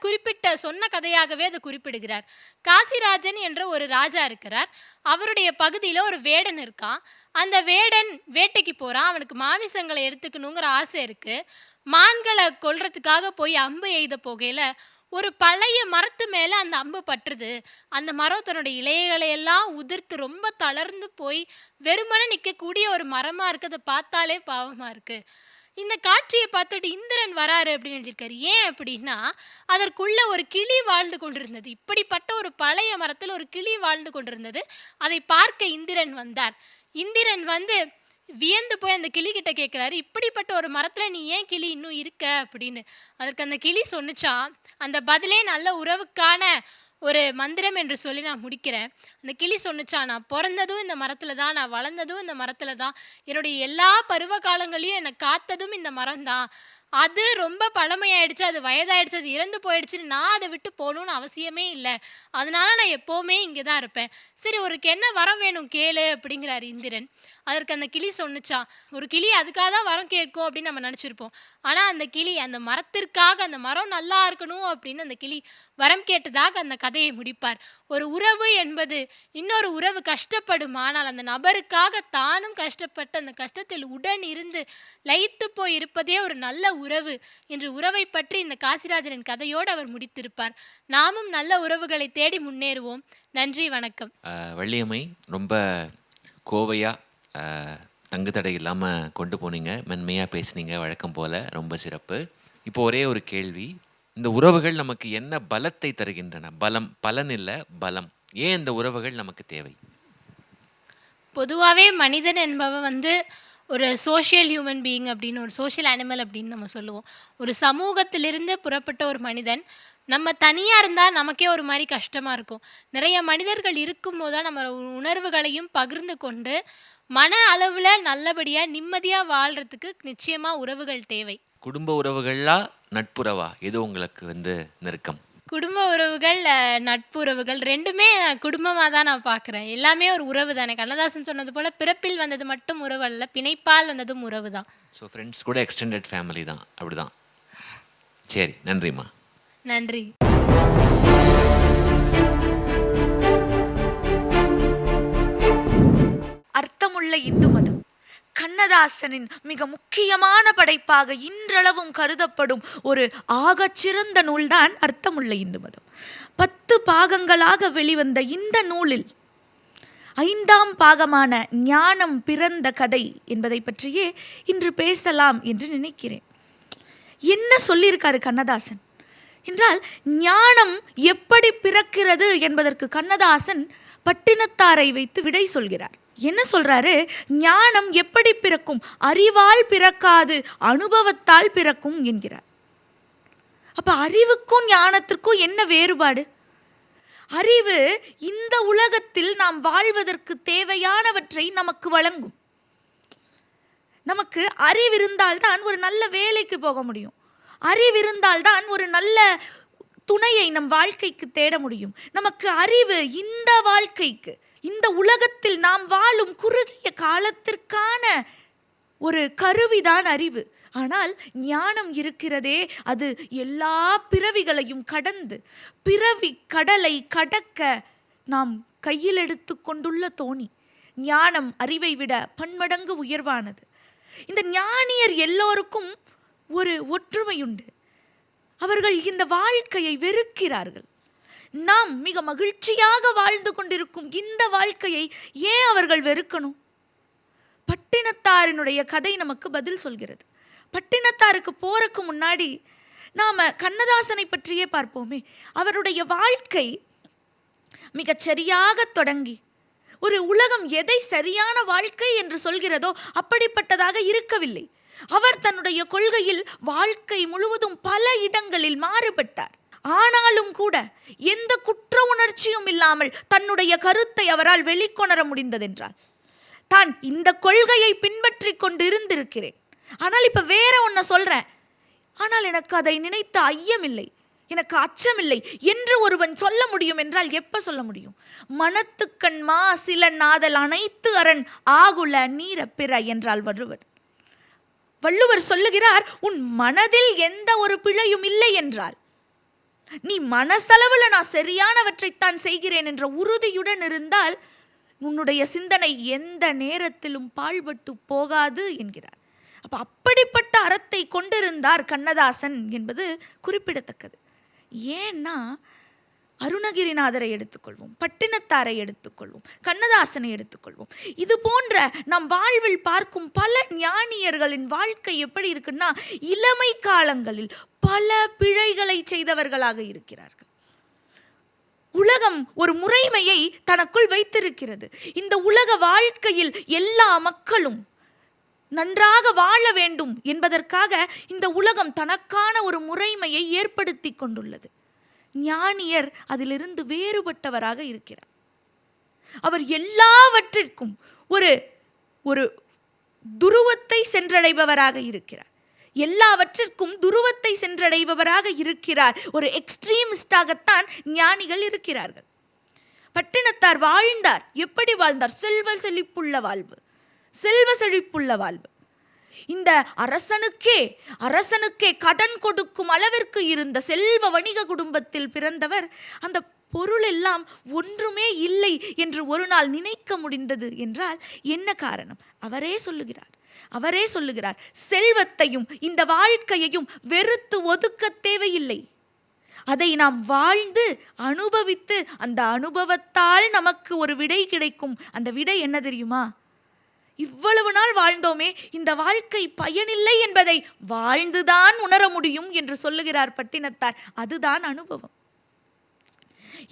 E: சொன்ன கதையாகவே அதை குறிப்பிடுகிறார். காசிராஜன் என்ற ஒரு ராஜா இருக்கிறார். அவருடைய பகுதியில் ஒரு வேடன் இருக்கான். அந்த வேடன் வேட்டைக்கு போகிறான். அவனுக்கு மாமிசங்களை எடுத்துக்கணுங்கிற ஆசை இருக்குது. மான்களை கொல்றதுக்காக போய் அம்பு எய்த போகையில் ஒரு பழைய மரத்து மேலே அந்த அம்பு பற்றுது. அந்த மரம் தன்னுடைய இலைகளை எல்லாம் உதிர்த்து ரொம்ப தளர்ந்து போய் வெறுமனே நிற்கக்கூடிய ஒரு மரமாக இருக்குது. அதை பார்த்தாலே பாவமாக இருக்குது. இந்த காட்சியை பார்த்துட்டு இந்திரன் வராரு அப்படின்னு எழுதியிருக்காரு. ஏன் அப்படின்னா, அதற்குள்ள ஒரு கிளி வாழ்ந்து கொண்டிருந்தது. இப்படிப்பட்ட ஒரு பழைய மரத்தில் ஒரு கிளி வாழ்ந்து கொண்டிருந்தது. அதை பார்க்க இந்திரன் வந்தார். இந்திரன் வந்து வியந்து போய் அந்த கிளி கிட்ட கேட்குறாரு, இப்படிப்பட்ட ஒரு மரத்தில் நீ ஏன் கிளி இன்னும் இருக்க அப்படின்னு. அதற்கு அந்த கிளி சொன்னிச்சான், அந்த பதிலே நல்ல உறவுக்கான ஒரு மந்திரம் என்று சொல்லி நான் முடிக்கிறேன். அந்த கிளி சொன்னிச்சான், நான் பிறந்ததும் இந்த மரத்தில் தான், நான் வளர்ந்ததும் இந்த மரத்தில் தான், என்னுடைய எல்லா பருவ காலங்களையும் என்னை காத்ததும் இந்த மரம் தான். அது ரொம்ப பழமையாயிடுச்சு, அது வயதாயிடுச்சு, அது இறந்து போயிடுச்சுன்னு நான் அதை விட்டு போகணும்னு அவசியமே இல்லை. அதனால நான் எப்போவுமே இங்கே தான் இருப்பேன். சரி, உனக்கு என்ன வரம் வேணும் கேளு அப்படிங்கிறாரு இந்திரன். அதற்கு அந்த கிளி சொன்னிச்சான், ஒரு கிளி அதுக்காக தான் வரம் கேட்கும் அப்படின்னு நம்ம நினச்சிருப்போம். ஆனால் அந்த கிளி அந்த மரத்திற்காக, அந்த மரம் நல்லா இருக்கணும் அப்படின்னு அந்த கிளி வரம் கேட்டதாக அந்த கதையை முடிப்பார். ஒரு உறவு என்பது இன்னொரு உறவு கஷ்டப்படும், ஆனால் அந்த நபருக்காக தானும் கஷ்டப்பட்டு அந்த கஷ்டத்தில் உடன் இருந்து லயித்து போய் இருப்பதே ஒரு நல்ல உறவு என்று உறவை பற்றி இந்த காசிராஜனின் கதையோடு அவர் முடித்திருப்பார். நாமும் நல்ல உறவுகளை தேடி முன்னேறுவோம். நன்றி, வணக்கம்.
A: வள்ளியம்மை ரொம்ப கோவையாக தங்கு தடை இல்லாமல் கொண்டு போனீங்க, மென்மையாக பேசுனீங்க, வழக்கம் போல் ரொம்ப சிறப்பு. இப்போ ஒரே ஒரு கேள்வி, இந்த உறவுகள் நமக்கு என்ன பலத்தை தருகின்றன? பலன் இல்லை, பலம். ஏன் இந்த உறவுகள் நமக்கு தேவை?
E: பொதுவாகவே மனிதன் என்பவன் வந்து ஒரு சோஷியல் ஹியூமன் பீயிங் அப்படின்னு, ஒரு சோஷியல் அனிமல் அப்படின்னு நம்ம சொல்லுவோம். ஒரு சமூகத்திலிருந்து புறப்பட்ட ஒரு மனிதன். நம்ம தனியாக இருந்தால் நமக்கே ஒரு மாதிரி கஷ்டமாக இருக்கும். நிறைய மனிதர்கள் இருக்கும்போது தான் நம்ம உணர்வுகளையும் பகிர்ந்து கொண்டு மன அளவில் நல்லபடியாக நிம்மதியாக வாழ்கிறதுக்கு நிச்சயமாக உறவுகள் தேவை.
A: குடும்ப உறவுகளா நட்புறவா எது உங்களுக்கு நெருக்கம்?
E: குடும்ப உறவுகள், நட்பு உறவுகள் ரெண்டுமே குடும்பமாக தான் நான் பார்க்குறேன். எல்லாமே ஒரு உறவு தானே. கண்ணதாசன் சொன்னது போல் பிறப்பில் வந்தது மட்டும் உறவு அல்ல, பிணைப்பால் வந்ததும் உறவு தான்.
A: ஸோ ஃப்ரெண்ட்ஸ் கூட எக்ஸ்டெண்டட் ஃபேமிலி தான், அப்படிதான். சரி, நன்றிம்மா.
E: நன்றி.
F: அர்த்தமுள்ள இந்து மதம் கண்ணதாசனின் மிக முக்கியமான படைப்பாக இன்றளவும் கருதப்படும் ஒரு ஆகச்சிறந்த நூல்தான் அர்த்தமுள்ள இந்து மதம். 10 பாகங்களாக வெளிவந்த இந்த நூலில் 5ஆம் பாகமான ஞானம் பிறந்த கதை என்பதை பற்றியே இன்று பேசலாம் என்று நினைக்கிறேன். என்ன சொல்லியிருக்காரு கண்ணதாசன் என்றால், ஞானம் எப்படி பிறக்கிறது என்பதற்கு கண்ணதாசன் பட்டினத்தாரை வைத்து விடை சொல்கிறார். என்ன சொல்றாரு? ஞானம் எப்படி பிறக்கும்? அறிவால் பிறக்காது, அனுபவத்தால் பிறக்கும் என்கிறார். அப்ப அறிவுக்கும் ஞானத்திற்கும் என்ன வேறுபாடு? அறிவு இந்த உலகத்தில் நாம் வாழ்வதற்கு தேவையானவற்றை நமக்கு வழங்கும். நமக்கு அறிவிருந்தால்தான் ஒரு நல்ல வேலைக்கு போக முடியும். அறிவிருந்தால்தான் ஒரு நல்ல துணையை நம் வாழ்க்கைக்கு தேட முடியும். நமக்கு அறிவு இந்த வாழ்க்கைக்கு, இந்த உலகத்தில் நாம் வாழும் குறுகிய காலத்திற்கான ஒரு கருவிதான் அறிவு. ஆனால் ஞானம் இருக்கிறதே, அது எல்லா பிறவிகளையும் கடந்து பிறவி கடலை கடக்க நாம் கையில் எடுத்து கொண்டுள்ள தோணி. ஞானம் அறிவை விட பன்மடங்கு உயர்வானது. இந்த ஞானியர் எல்லோருக்கும் ஒரு ஒற்றுமையுண்டு. அவர்கள் இந்த வாழ்க்கையை வெறுக்கிறார்கள். நாம் மிக மகிழ்ச்சியாக வாழ்ந்து கொண்டிருக்கும் இந்த வாழ்க்கையை ஏன் அவர்கள் வெறுக்கணும்? பட்டினத்தாரினுடைய கதை நமக்கு பதில் சொல்கிறது. பட்டினத்தாருக்கு போறதுக்கு முன்னாடி நாம கண்ணதாசனை பற்றியே பார்ப்போமே. அவருடைய வாழ்க்கை மிகச் சரியாக தொடங்கி ஒரு உலகம் எதை சரியான வாழ்க்கை என்று சொல்கிறதோ அப்படிப்பட்டதாக இருக்கவில்லை. அவர் தன்னுடைய கொள்கையில் வாழ்க்கை முழுவதும் பல இடங்களில் மாறுபட்டார். ஆனாலும் கூட எந்த குற்ற உணர்ச்சியும் இல்லாமல் தன்னுடைய கருத்தை அவரால் வெளிக்கொணர முடிந்ததென்றால், தான் இந்த கொள்கையை பின்பற்றி கொண்டு இருந்திருக்கிறேன், ஆனால் இப்ப வேற ஒன்ன சொல்றேன், ஆனால் எனக்கு அதை நினைத்த ஐயமில்லை, எனக்கு அச்சமில்லை என்று ஒருவன் சொல்ல முடியும் என்றால் எப்ப சொல்ல முடியும்? மனத்துக்கண் மா சில நாதல் அனைத்து அரண் ஆகுல நீர பிற என்றால் வருவர். வள்ளுவர் சொல்லுகிறார், உன் மனதில் எந்த ஒரு பிழையும் இல்லை என்றால், நீ மனசளவில் நான் சரியானவற்றைத்தான் செய்கிறேன் என்ற உறுதியுடன் இருந்தால் உன்னுடைய சிந்தனை எந்த நேரத்திலும் பாழ்பட்டு போகாது என்கிறார். அப்படிப்பட்ட அறத்தை கொண்டிருந்தார் கண்ணதாசன் என்பது குறிப்பிடத்தக்கது. ஏன்னா அருணகிரிநாதரை எடுத்துக்கொள்வோம், பட்டினத்தாரை எடுத்துக்கொள்வோம், கண்ணதாசனை எடுத்துக்கொள்வோம். இது போன்ற நம் வாழ்வில் பார்க்கும் பல ஞானியர்களின் வாழ்க்கை எப்படி இருக்குன்னா, இளமை காலங்களில் பல பிழைகளை செய்தவர்களாக இருக்கிறார்கள். உலகம் ஒரு முறைமையை தனக்குள் வைத்திருக்கிறது. இந்த உலக வாழ்க்கையில் எல்லா மக்களும் நன்றாக வாழ வேண்டும் என்பதற்காக இந்த உலகம் தனக்கான ஒரு முறைமையை ஏற்படுத்தி கொண்டுள்ளது. ஞானியர் அதிலிருந்து வேறுபட்டவராக இருக்கிறார். அவர் எல்லாவற்றிற்கும் ஒரு ஒரு துருவத்தை சென்றடைபவராக இருக்கிறார். எல்லாவற்றிற்கும் துருவத்தை சென்றடைபவராக இருக்கிறார். ஒரு எக்ஸ்ட்ரீமிஸ்டாகத்தான் ஞானிகள் இருக்கிறார்கள். பட்டினத்தார் வாழ்ந்தார். எப்படி வாழ்ந்தார்? செல்வ செழிப்புள்ள வாழ்வு, செல்வ செழிப்புள்ள வாழ்வு. இந்த அரசனுக்கே கடன் கொடுக்கும் அளவிற்கு இருந்த செல்வ வணிக குடும்பத்தில் பிறந்தவர். அந்த பொருள் எல்லாம் ஒன்றுமே இல்லை என்று ஒரு நாள் நினைக்க முடிந்தது என்றால் என்ன காரணம்? அவரே சொல்லுகிறார், செல்வத்தையும் இந்த வாழ்க்கையையும் வெறுத்து ஒதுக்க தேவையில்லை. அதை நாம் வாழ்ந்து அனுபவித்து அந்த அனுபவத்தால் நமக்கு ஒரு விடை கிடைக்கும். அந்த விடை என்ன தெரியுமா? இவ்வளவு நாள் வாழ்ந்தோமே, இந்த வாழ்க்கை பயனில்லை என்பதை வாழ்ந்துதான் உணர முடியும் என்று சொல்லுகிறார் பட்டினத்தார். அதுதான் அனுபவம்.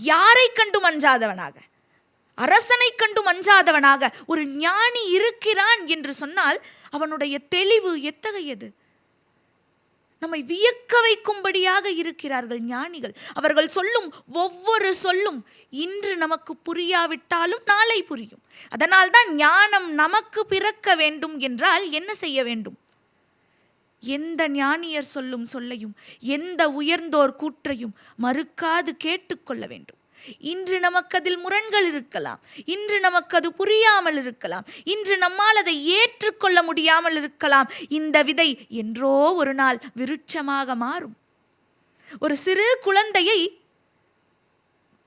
F: யாரை கண்டும் அஞ்சாதவனாக, அரசனை கண்டும் அஞ்சாதவனாக ஒரு ஞானி இருக்கிறான் என்று சொன்னால் அவனுடைய தெளிவு எத்தகையது! நம்மை வியக்க வைக்கும்படியாக இருக்கிறார்கள் ஞானிகள். அவர்கள் சொல்லும் ஒவ்வொரு சொல்லும் இன்று நமக்கு புரியாவிட்டாலும் நாளை புரியும். அதனால்தான் ஞானம் நமக்கு பிறக்க வேண்டும் என்றால் என்ன செய்ய வேண்டும்? எந்த ஞானியர் சொல்லும் சொல்லையும், எந்த உயர்ந்தோர் கூற்றையும் மறுக்காது கேட்டுக்கொள்ள வேண்டும். இன்று நமக்கு அதில் முரண்கள் இருக்கலாம், இன்று நமக்கு அது புரியாமல் இருக்கலாம், இன்று நம்மால் அதை ஏற்றுக்கொள்ள முடியாமல் இருக்கலாம். இந்த விதை என்றோ ஒரு நாள் விருட்சமாக மாறும். ஒரு சிறு குழந்தையை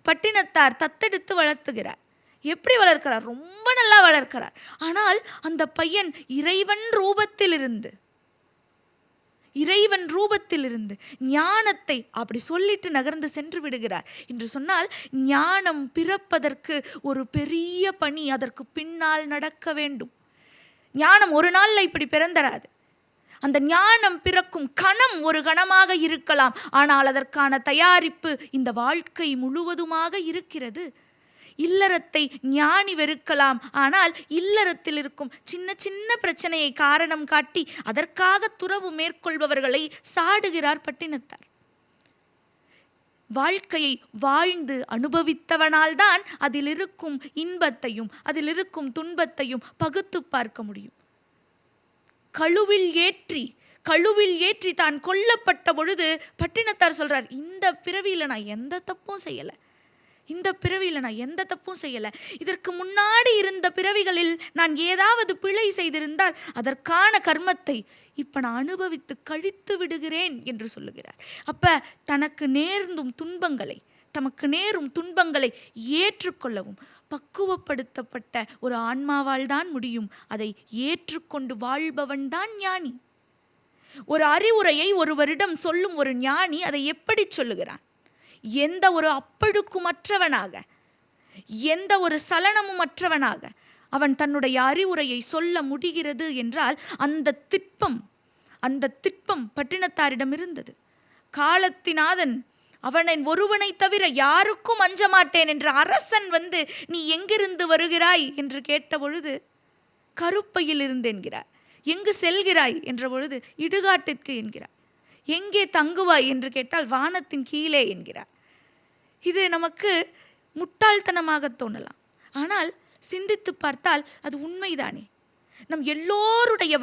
F: பட்டினத்தார் தத்தெடுத்து வளர்த்துகிறார். எப்படி வளர்க்கிறார்? ரொம்ப நல்லா வளர்க்கிறார். ஆனால் அந்த பையன் இறைவன் ரூபத்திலிருந்து ஞானத்தை அப்படி சொல்லிட்டு நகர்ந்து சென்று விடுகிறார் என்று சொன்னால், ஞானம் பிறப்பதற்கு ஒரு பெரிய பணி அதற்கு பின்னால் நடக்க வேண்டும். ஞானம் ஒரு நாளில் இப்படி பிறந்தராது. அந்த ஞானம் பிறக்கும் கணம் ஒரு கணமாக இருக்கலாம், ஆனால் அதற்கான தயாரிப்பு இந்த வாழ்க்கை முழுவதுமாக இருக்கிறது. இல்லறத்தை ஞானி வெறுக்கலாம், ஆனால் இல்லறத்தில் இருக்கும் சின்ன சின்ன பிரச்சனையை காரணம் காட்டி அதற்காக துறவு மேற்கொள்பவர்களை சாடுகிறார் பட்டினத்தார். வாழ்க்கையை வாழ்ந்து அனுபவித்தவனால்தான் அதில் இருக்கும் இன்பத்தையும் அதில் இருக்கும் துன்பத்தையும் பகுத்து பார்க்க முடியும். கழுவில் ஏற்றி தான் கொல்லப்பட்ட பொழுது பட்டினத்தார் சொல்றார், இந்த பிறவியில் நான் எந்த தப்பும் செய்யலை, இதற்கு முன்னாடி இருந்த பிறவிகளில் நான் ஏதாவது பிழை செய்திருந்தால் அதற்கான கர்மத்தை இப்ப நான் அனுபவித்து கழித்து விடுகிறேன் என்று சொல்லுகிறார். அப்ப தமக்கு நேரும் துன்பங்களை ஏற்றுக்கொள்ளவும் பக்குவப்படுத்தப்பட்ட ஒரு ஆன்மாவால் தான் முடியும். அதை ஏற்றுக்கொண்டு வாழ்பவன் தான் ஞானி. ஒரு அறிவுரையை ஒருவரிடம் சொல்லும் ஒரு ஞானி அதை எப்படி சொல்லுகிறான்? எந்த ஒரு அப்பழுக்குமற்றவனாக, எந்த ஒரு சலனமும் அற்றவனாக அவன் தன்னுடைய அறிவுரையை சொல்ல முடிகிறது என்றால் அந்த திட்பம் பட்டினத்தாரிடம் இருந்தது. காலத்தினாதன் அவனை ஒருவனை தவிர யாருக்கும் அஞ்ச மாட்டேன் என்ற அரசன் வந்து நீ எங்கிருந்து வருகிறாய் என்று கேட்ட பொழுது கருப்பையில் இருந்து என்கிறார். எங்கு செல்கிறாய் என்ற பொழுது இடுகாட்டிற்கு என்கிறார். எங்கே தங்குவாய் என்று கேட்டால் வானத்தின் கீழே என்கிறார். இது நமக்கு முட்டாள்தனமாக தோணலாம், ஆனால் சிந்தித்து பார்த்தால் அது உண்மைதானே. நம் எல்லோருடைய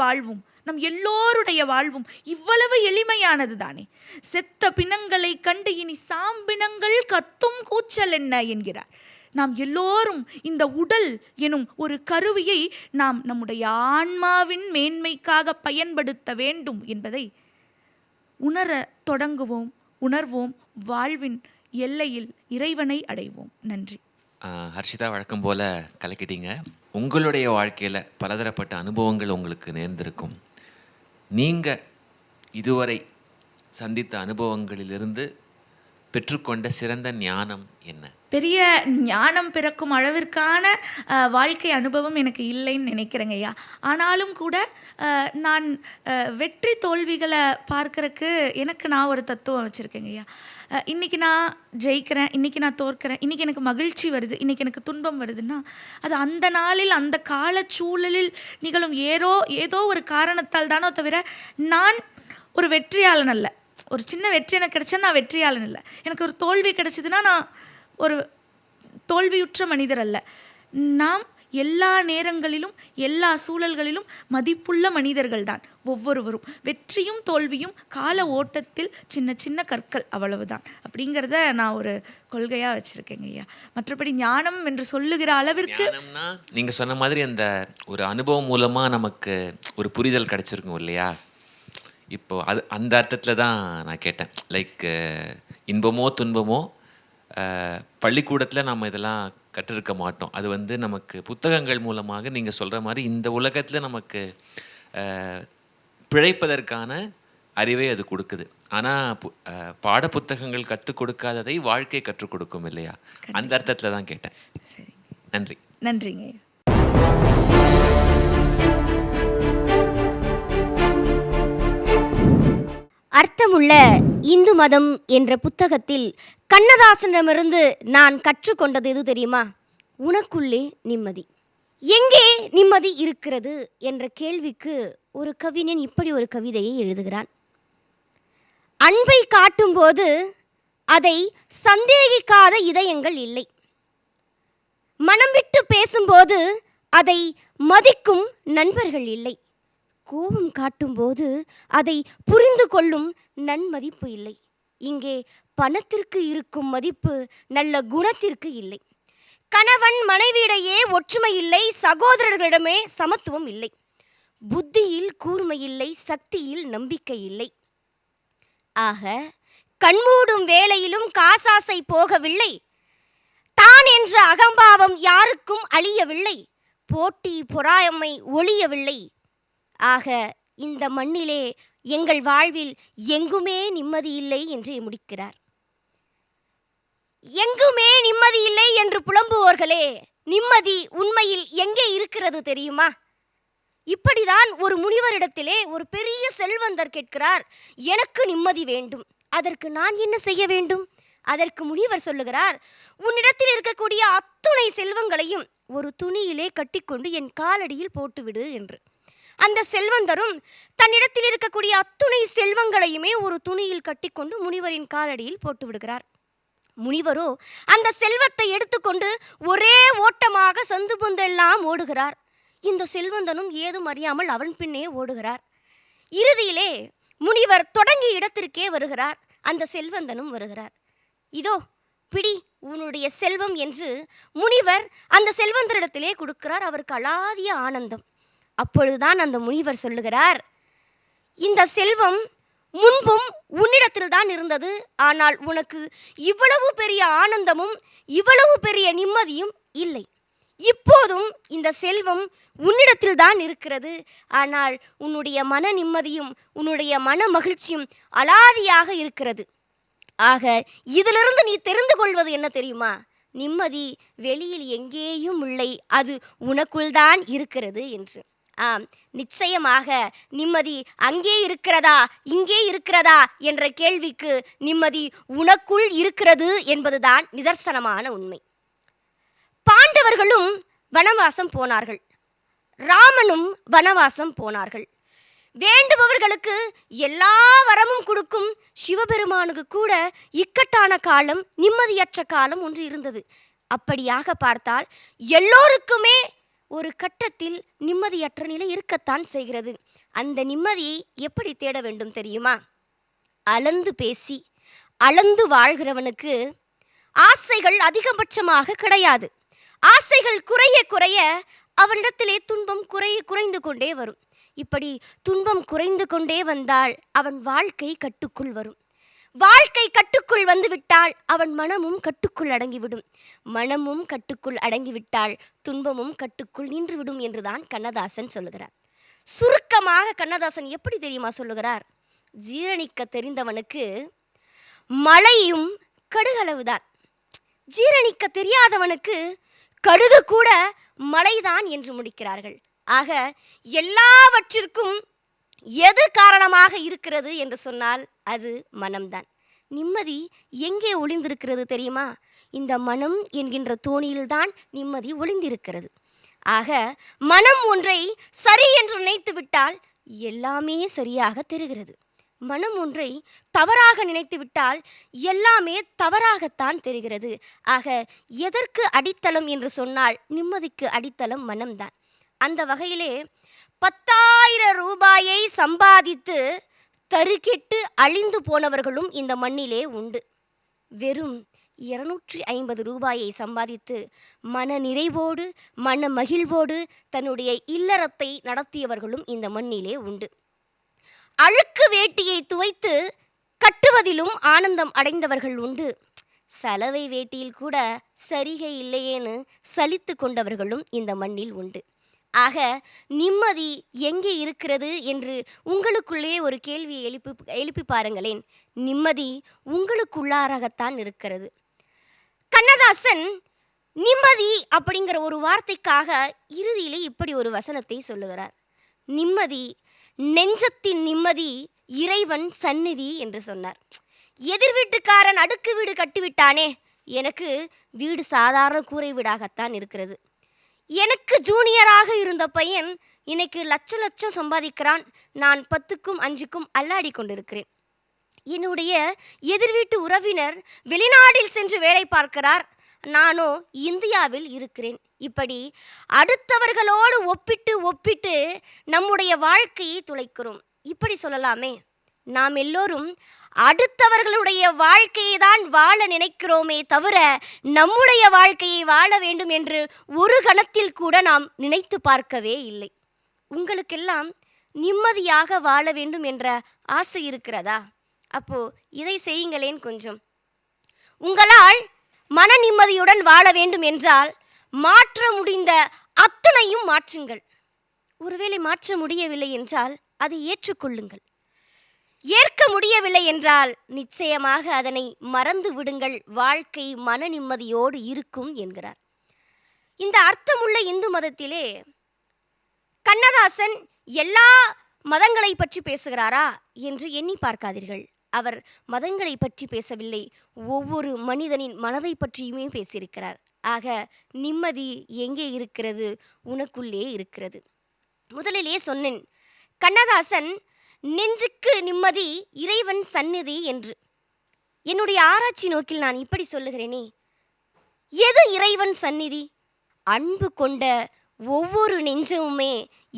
F: வாழ்வும் இவ்வளவு எளிமையானது தானே. செத்த பிணங்களை கண்டு இனி சாம்பிணங்கள் கத்தும் கூச்சல் என்ன என்கிறார். நாம் எல்லோரும் இந்த உடல் எனும் ஒரு கருவியை நாம் நம்முடைய ஆன்மாவின் மேன்மைக்காக பயன்படுத்த வேண்டும் என்பதை உணர தொடங்குவோம், உணர்வோம், வாழ்வின் எல்லையில் இறைவனை அடைவோம். நன்றி.
A: ஹர்ஷிதா, வழக்கம் போல் கலக்கிட்டீங்க. உங்களுடைய வாழ்க்கையில் பலதரப்பட்ட அனுபவங்கள் உங்களுக்கு நேர்ந்திருக்கும். நீங்கள் இதுவரை சந்தித்த அனுபவங்களிலிருந்து பெற்றுக்கொண்ட சிறந்த ஞானம் என்ன?
F: பெரிய ஞானம் பிறக்கும் அளவிற்கான வாழ்க்கை அனுபவம் எனக்கு இல்லைன்னு நினைக்கிறேங்க ஐயா. ஆனாலும் கூட நான் வெற்றி தோல்விகளை பார்க்கறக்கு எனக்கு நான் ஒரு தத்துவம் வச்சுருக்கேங்க ஐயா. இன்றைக்கி நான் ஜெயிக்கிறேன், இன்றைக்கி நான் தோற்கிறேன், இன்றைக்கி எனக்கு மகிழ்ச்சி வருது, இன்றைக்கி எனக்கு துன்பம் வருதுன்னா அது அந்த நாளில் அந்த காலச்சூழலில் நிகழும் ஏதோ ஒரு காரணத்தால் தானோ தவிர நான் ஒரு வெற்றியாளன் அல்ல. ஒரு சின்ன வெற்றி எனக்கு கிடைச்சா நான் வெற்றியாளன் இல்லை. எனக்கு ஒரு தோல்வி கிடைச்சதுன்னா நான் ஒரு தோல்வியுற்ற மனிதர் அல்ல. நாம் எல்லா நேரங்களிலும் எல்லா சூழல்களிலும் மதிப்புள்ள மனிதர்கள் தான் ஒவ்வொருவரும். வெற்றியும் தோல்வியும் கால ஓட்டத்தில் சின்ன சின்ன கற்கள், அவ்வளவுதான் அப்படிங்கிறத நான் ஒரு கொள்கையாக வச்சுருக்கேங்க ஐயா. மற்றபடி ஞானம் என்று சொல்லுகிற அளவிற்கு
A: நீங்கள் சொன்ன மாதிரி அந்த ஒரு அனுபவம் மூலமாக நமக்கு ஒரு புரிதல் கிடைச்சிருக்கும் இல்லையா? இப்போ அந்த அர்த்தத்தில் தான் நான் கேட்டேன். லைக் இன்பமோ துன்பமோ பள்ளிக்கூடத்தில் நம்ம இதெல்லாம் கற்றிருக்க மாட்டோம். அது நமக்கு புத்தகங்கள் மூலமாக நீங்கள் சொல்கிற மாதிரி இந்த உலகத்தில் நமக்கு பிழைப்பதற்கான அறிவை அது கொடுக்குது. ஆனால் பாட புத்தகங்கள் கற்றுக் கொடுக்காததை வாழ்க்கை கற்றுக் கொடுக்கும் இல்லையா? அந்த அர்த்தத்தில் தான் கேட்டேன்.
F: சரி,
A: நன்றி.
F: நன்றிங்க.
G: அர்த்தமுள்ள இந்து மதம் என்ற புத்தகத்தில் கண்ணதாசனிடமிருந்து நான் கற்றுக்கொண்டது எது தெரியுமா? உனக்குள்ளே நிம்மதி. எங்கே நிம்மதி இருக்கிறது என்ற கேள்விக்கு ஒரு கவிஞன் இப்படி ஒரு கவிதையை எழுதுகிறான். அன்பை காட்டும்போது அதை சந்தேகிக்காத இதயங்கள் இல்லை. மனம் விட்டு பேசும்போது அதை மதிக்கும் நண்பர்கள் இல்லை. கோபம் காட்டும்போது அதை புரிந்து கொள்ளும் நன்மதிப்பு இல்லை. இங்கே பணத்திற்கு இருக்கும் மதிப்பு நல்ல குணத்திற்கு இல்லை. கணவன் மனைவியிடையே ஒற்றுமை இல்லை, சகோதரர்களிடமே சமத்துவம் இல்லை. புத்தியில் கூர்மை இல்லை, சக்தியில் நம்பிக்கை இல்லை. ஆக கண்மூடும் வேளையிலும் காசாசை போகவில்லை. தான் என்ற அகம்பாவம் யாருக்கும் அழியவில்லை. போட்டி பொறாமை ஒழியவில்லை. ஆக இந்த மண்ணிலே எங்கள் வாழ்வில் எங்குமே நிம்மதி இல்லை என்று முடிக்கிறார். எங்குமே நிம்மதி இல்லை என்று புலம்புவோர்களே, நிம்மதி உண்மையில் எங்கே இருக்கிறது தெரியுமா? இப்படிதான் ஒரு முனிவரிடத்திலே ஒரு பெரிய செல்வந்தர் கேட்கிறார், எனக்கு நிம்மதி வேண்டும், அதற்கு நான் என்ன செய்ய வேண்டும்? அதற்கு முனிவர் சொல்லுகிறார், உன்னிடத்தில் இருக்கக்கூடிய அத்துணை செல்வங்களையும் ஒரு துணியிலே கட்டிக்கொண்டு என் காலடியில் போட்டுவிடு என்று. அந்த செல்வந்தரும் தன்னிடத்தில் இருக்கக்கூடிய அத்துணை செல்வங்களையுமே ஒரு துணியில் கட்டிக்கொண்டு முனிவரின் காலடியில் போட்டு விடுகிறார். முனிவரோ அந்த செல்வத்தை எடுத்துக்கொண்டு ஒரே ஓட்டமாக சந்து பொந்தெல்லாம் ஓடுகிறார். இந்த செல்வந்தனும் ஏதும் அறியாமல் அவன் பின்னே ஓடுகிறார். இறுதியிலே முனிவர் தொடங்கிய இடத்திற்கே வருகிறார். அந்த செல்வந்தனும் வருகிறார். இதோ பிடி உன்னுடைய செல்வம் என்று முனிவர் அந்த செல்வந்தரிடத்திலே கொடுக்கிறார். அவருக்கு அலாதிய ஆனந்தம். அப்பொழுதுதான் அந்த முனிவர் சொல்லுகிறார், இந்த செல்வம் முன்பும் உன்னிடத்தில் தான் இருந்தது, ஆனால் உனக்கு இவ்வளவு பெரிய ஆனந்தமும் இவ்வளவு பெரிய நிம்மதியும் இல்லை. இப்போதும் இந்த செல்வம் உன்னிடத்தில் தான் இருக்கிறது, ஆனால் உன்னுடைய மன நிம்மதியும் உன்னுடைய மன மகிழ்ச்சியும் அலாதியாக இருக்கிறது. ஆக இதிலிருந்து நீ தெரிந்து கொள்வது என்ன தெரியுமா? நிம்மதி வெளியில் எங்கேயும் இல்லை, அது உனக்குள்தான் இருக்கிறது என்று. ஆம், நிச்சயமாக நிம்மதி அங்கே இருக்கிறதா இங்கே இருக்கிறதா என்ற கேள்விக்கு நிம்மதி உனக்குள் இருக்கிறது என்பதுதான் நிதர்சனமான உண்மை. பாண்டவர்களும் வனவாசம் போனார்கள், ராமனும் வனவாசம் போனார்கள். வேண்டுபவர்களுக்கு எல்லா வரமும் கொடுக்கும் சிவபெருமானுக்கு கூட இக்கட்டான காலம், நிம்மதியற்ற காலம் ஒன்று இருந்தது. அப்படியாக பார்த்தால் எல்லோருக்குமே ஒரு கட்டத்தில் நிம்மதியற்ற நிலை இருக்கத்தான் செய்கிறது. அந்த நிம்மதியை எப்படி தேட வேண்டும் தெரியுமா? அளந்து பேசி அளந்து வாழ்கிறவனுக்கு ஆசைகள் அதிகபட்சமாக கிடையாது. ஆசைகள் குறைய குறைய அவனிடத்திலே துன்பம் குறைந்து கொண்டே வரும். இப்படி துன்பம் குறைந்து கொண்டே வந்தால் அவன் வாழ்க்கை கட்டுக்குள் வரும். வாழ்க்கை கட்டுக்குள் வந்துவிட்டால் அவன் மனமும் கட்டுக்குள் அடங்கிவிடும். மனமும் கட்டுக்குள் அடங்கிவிட்டால் துன்பமும் கட்டுக்குள் நின்றுவிடும் என்றுதான் கண்ணதாசன் சொல்லுகிறார். சுருக்கமாக கண்ணதாசன் எப்படி தெரியுமா சொல்லுகிறார்? ஜீரணிக்க தெரிந்தவனுக்கு மழையும் கடுகளவுதான், ஜீரணிக்க தெரியாதவனுக்கு கடுகு கூட மழைதான் என்று முடிக்கிறார்கள். ஆக எல்லாவற்றிற்கும் எது காரணமாக இருக்கிறது என்று சொன்னால் அது மனம்தான். நிம்மதி எங்கே ஒளிந்திருக்கிறது தெரியுமா? இந்த மனம் என்கின்ற தோணியில்தான் நிம்மதி ஒளிந்திருக்கிறது. ஆக மனம் ஒன்றை சரி என்று நினைத்து விட்டால் எல்லாமே சரியாக தெரிகிறது. மனம் ஒன்றை தவறாக நினைத்து விட்டால் எல்லாமே தவறாகத்தான் தெரிகிறது. ஆக எதற்கு அடித்தளம் என்று சொன்னால் நிம்மதிக்கு அடித்தளம் மனம்தான். அந்த வகையிலே 10,000 ரூபாயை சம்பாதித்து தருகெட்டு அழிந்து போனவர்களும் இந்த மண்ணிலே உண்டு. வெறும் 250 ரூபாயை சம்பாதித்து மன நிறைவோடு மன மகிழ்வோடு தன்னுடைய இல்லறத்தை நடத்தியவர்களும் இந்த மண்ணிலே உண்டு. அழுக்கு வேட்டியை துவைத்து கட்டுவதிலும் ஆனந்தம் அடைந்தவர்கள் உண்டு. சலவை வேட்டியில் கூட சரிகை இல்லையேன்னு சலித்து கொண்டவர்களும் இந்த மண்ணில் உண்டு. ஆக நிம்மதி எங்கே இருக்கிறது என்று உங்களுக்குள்ளே ஒரு கேள்வியை எழுப்பி பாருங்களேன். நிம்மதி உங்களுக்குள்ளாராகத்தான் இருக்கிறது. கண்ணதாசன் நிம்மதி அப்படிங்கிற ஒரு வார்த்தைக்காக இறுதியிலே இப்படி ஒரு வசனத்தை சொல்லுகிறார். நிம்மதி, நெஞ்சத்தின் நிம்மதி இறைவன் சந்நிதி என்று சொன்னார். எதிர் வீட்டுக்காரன் அடுக்கு வீடு கட்டிவிட்டானே, எனக்கு வீடு சாதாரண கூரை வீடாகத்தான் இருக்கிறது. எனக்கு ஜூனியராக இருந்த பையன் இன்னைக்கு லட்சம் சம்பாதிக்கிறான், நான் 10க்கும் 5க்கும் அல்லாடி கொண்டிருக்கிறேன். என்னுடைய எதிர் வீட்டு உறவினர் வெளிநாட்டில் சென்று வேலை பார்க்கிறார், நானோ இந்தியாவில் இருக்கிறேன். இப்படி அடுத்தவர்களோடு ஒப்பிட்டு நம்முடைய வாழ்க்கையை துளைக்கிறோம். இப்படி சொல்லலாமே, நாம் எல்லோரும் அடுத்தவர்களுடைய வாழ்க்கையை தான் வாழ நினைக்கிறோமே தவிர நம்முடைய வாழ்க்கையை வாழ வேண்டும் என்று ஒரு கணத்தில் கூட நாம் நினைத்து பார்க்கவே இல்லை. உங்களுக்கெல்லாம் நிம்மதியாக வாழ வேண்டும் என்ற ஆசை இருக்கிறதா? அப்போ இதை செய்யுங்களேன். கொஞ்சம் உங்களால் மன நிம்மதியுடன் வாழ வேண்டும் என்றால் மாற்ற முடிந்த அத்தனையும் மாற்றுங்கள். ஒருவேளை மாற்ற முடியவில்லை என்றால் அதை ஏற்றுக்கொள்ளுங்கள். ஏற்க முடியவில்லை என்றால் நிச்சயமாக அதனை மறந்து விடுங்கள். வாழ்க்கை மன நிம்மதியோடு இருக்கும் என்கிறார். இந்த அர்த்தமுள்ள இந்து மதத்திலே கண்ணதாசன் எல்லா மதங்களை பற்றி பேசுகிறாரா என்று எண்ணி பார்க்காதீர்கள். அவர் மதங்களை பற்றி பேசவில்லை, ஒவ்வொரு மனிதனின் மனதை பற்றியுமே பேசியிருக்கிறார். ஆக நிம்மதி எங்கே இருக்கிறது? உனக்குள்ளே இருக்கிறது. முதலிலே சொன்னேன், கண்ணதாசன் நெஞ்சுக்கு நிம்மதி இறைவன் சந்நிதி என்று. என்னுடைய ஆராய்ச்சி நோக்கில் நான் இப்படி சொல்லுகிறேனே, எது இறைவன் சந்நிதி? அன்பு கொண்ட ஒவ்வொரு நெஞ்சமுமே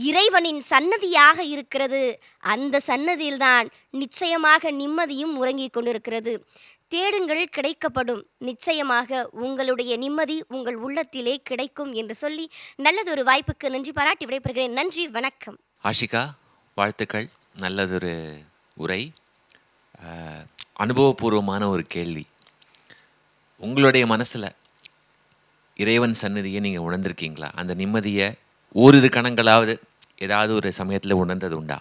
G: இறைவனின் சன்னதியாக இருக்கிறது. அந்த சன்னதியில்தான் நிச்சயமாக நிம்மதியும் உறங்கிக் கொண்டிருக்கிறது. தேடுங்கள், கிடைக்கப்படும். நிச்சயமாக உங்களுடைய நிம்மதி உங்கள் உள்ளத்திலே கிடைக்கும் என்று சொல்லி நல்லதொரு வாய்ப்புக்கு நன்றி பாராட்டி விடைபெறுகிறேன். நன்றி, வணக்கம்.
A: ஆஷிகா, வாழ்த்துக்கள். நல்லதொரு உரை, அனுபவபூர்வமான ஒரு கேள்வி. உங்களுடைய மனசில் இறைவன் சந்நிதியை நீங்கள் உணர்ந்திருக்கீங்களா? அந்த நிம்மதியை ஓரிரு கணங்களாவது ஏதாவது ஒரு சமயத்தில் உணர்ந்தது உண்டா?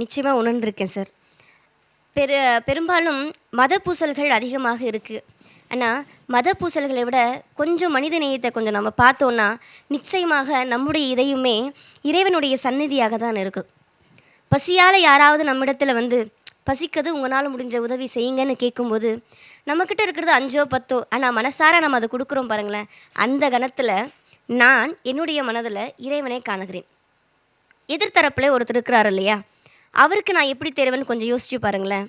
G: நிச்சயமாக உணர்ந்திருக்கேன் சார். பெரும்பாலும் மத பூசல்கள் அதிகமாக இருக்குது. ஆனால் மத பூசல்களை விட கொஞ்சம் மனித நேயத்தை கொஞ்சம் நம்ம பார்த்தோன்னா நிச்சயமாக நம்முடைய இதையுமே இறைவனுடைய சந்நிதியாக தான் இருக்குது. பசியால் யாராவது நம்மிடத்தில் வந்து பசிக்கிறது, உங்களால் முடிஞ்ச உதவி செய்யுங்கன்னு கேட்கும்போது நம்மக்கிட்ட இருக்கிறது 5ஓ 10ஓ, ஆனால் மனசார நம்ம அதை கொடுக்குறோம் பாருங்களேன். அந்த கணத்தில் நான் என்னுடைய மனதில் இறைவனை காணுகிறேன். எதிர்த்தரப்பில் ஒருத்தர் இருக்கிறார் இல்லையா, அவருக்கு நான் எப்படி தேர்வேன்னு கொஞ்சம் யோசிச்சு பாருங்களேன்.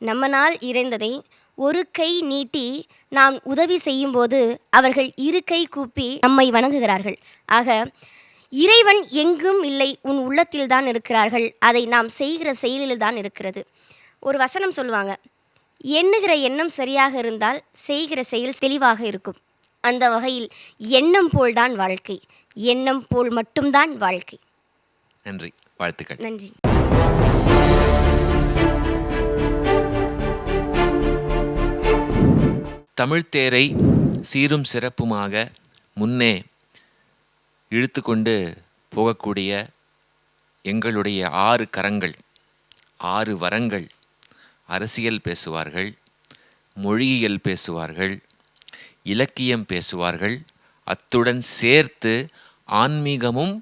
G: நம்மனால் இறைந்ததை ஒரு கை நீட்டி நாம் உதவி செய்யும்போது அவர்கள் 2 கை கூப்பி நம்மை வணங்குகிறார்கள். ஆக இறைவன் எங்கும் இல்லை, உன் உள்ளத்தில் தான் இருக்கிறார்கள். அதை நாம் செய்கிற செயலில் தான் இருக்கிறது. ஒரு வசனம் சொல்லுவாங்க, எண்ணுகிற எண்ணம் சரியாக இருந்தால் செய்கிற செயல் தெளிவாக இருக்கும். அந்த வகையில் எண்ணம் போல்தான் வாழ்க்கை, எண்ணம் போல் மட்டும்தான் வாழ்க்கை.
A: நன்றி, வாழ்த்துக்கள்.
G: நன்றி.
A: தமிழ்த்தேரை சீரும் சிறப்புமாக முன்னே இழுத்து கொண்டு போகக்கூடிய எங்களுடைய 6 கரங்கள், 6 வரங்கள், அரசியல் பேசுவார்கள், மொழியியல் பேசுவார்கள், இலக்கியம் பேசுவார்கள், அத்துடன் சேர்த்து ஆன்மீகமும்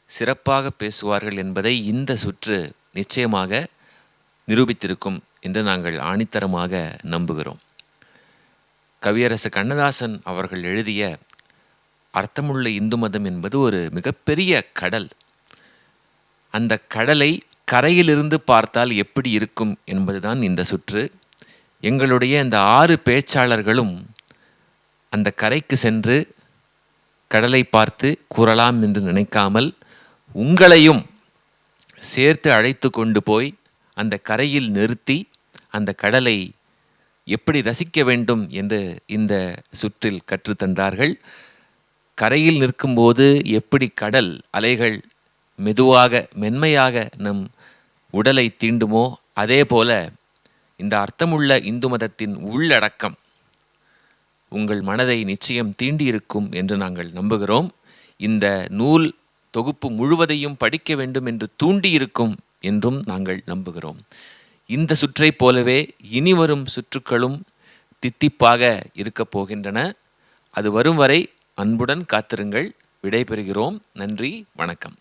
A: சிறப்பாக பேசுவார்கள் என்பதை இந்த சுற்று நிச்சயமாக நிரூபித்திருக்கும் என்று நாங்கள் ஆணித்தரமாக நம்புகிறோம். கவியரசு கண்ணதாசன் அவர்கள் எழுதிய அர்த்தமுள்ள இந்து மதம் என்பது ஒரு மிகப்பெரிய கடல். அந்த கடலை கரையிலிருந்து பார்த்தால் எப்படி இருக்கும் என்பதுதான் இந்த சுற்று. எங்களுடைய இந்த 6 பேச்சாளர்களும் அந்த கரைக்கு சென்று கடலை பார்த்து கூறலாம் என்று நினைக்காமல் உங்களையும் சேர்த்து அழைத்து கொண்டு போய் அந்த கரையில் நிறுத்தி அந்த கடலை எப்படி ரசிக்க வேண்டும் என்று இந்த சுற்றில் கற்றுத்தந்தார்கள். கரையில் நிற்கும்போது எப்படி கடல் அலைகள் மெதுவாக மென்மையாக நம் உடலை தீண்டுமோ அதே போல இந்த அர்த்தமுள்ள இந்து மதத்தின் உள்ளடக்கம் உங்கள் மனதை நிச்சயம் தீண்டியிருக்கும் என்று நாங்கள் நம்புகிறோம். இந்த நூல் தொகுப்பு முழுவதையும் படிக்க வேண்டும் என்று தூண்டியிருக்கும் என்றும் நாங்கள் நம்புகிறோம். இந்த சுற்றை போலவே இனி வரும் சுற்றுக்களும் தித்திப்பாக இருக்கப் போகின்றன. அது வரும் வரை அன்புடன் காத்திருங்கள். விடைபெறுகிறோம். நன்றி, வணக்கம்.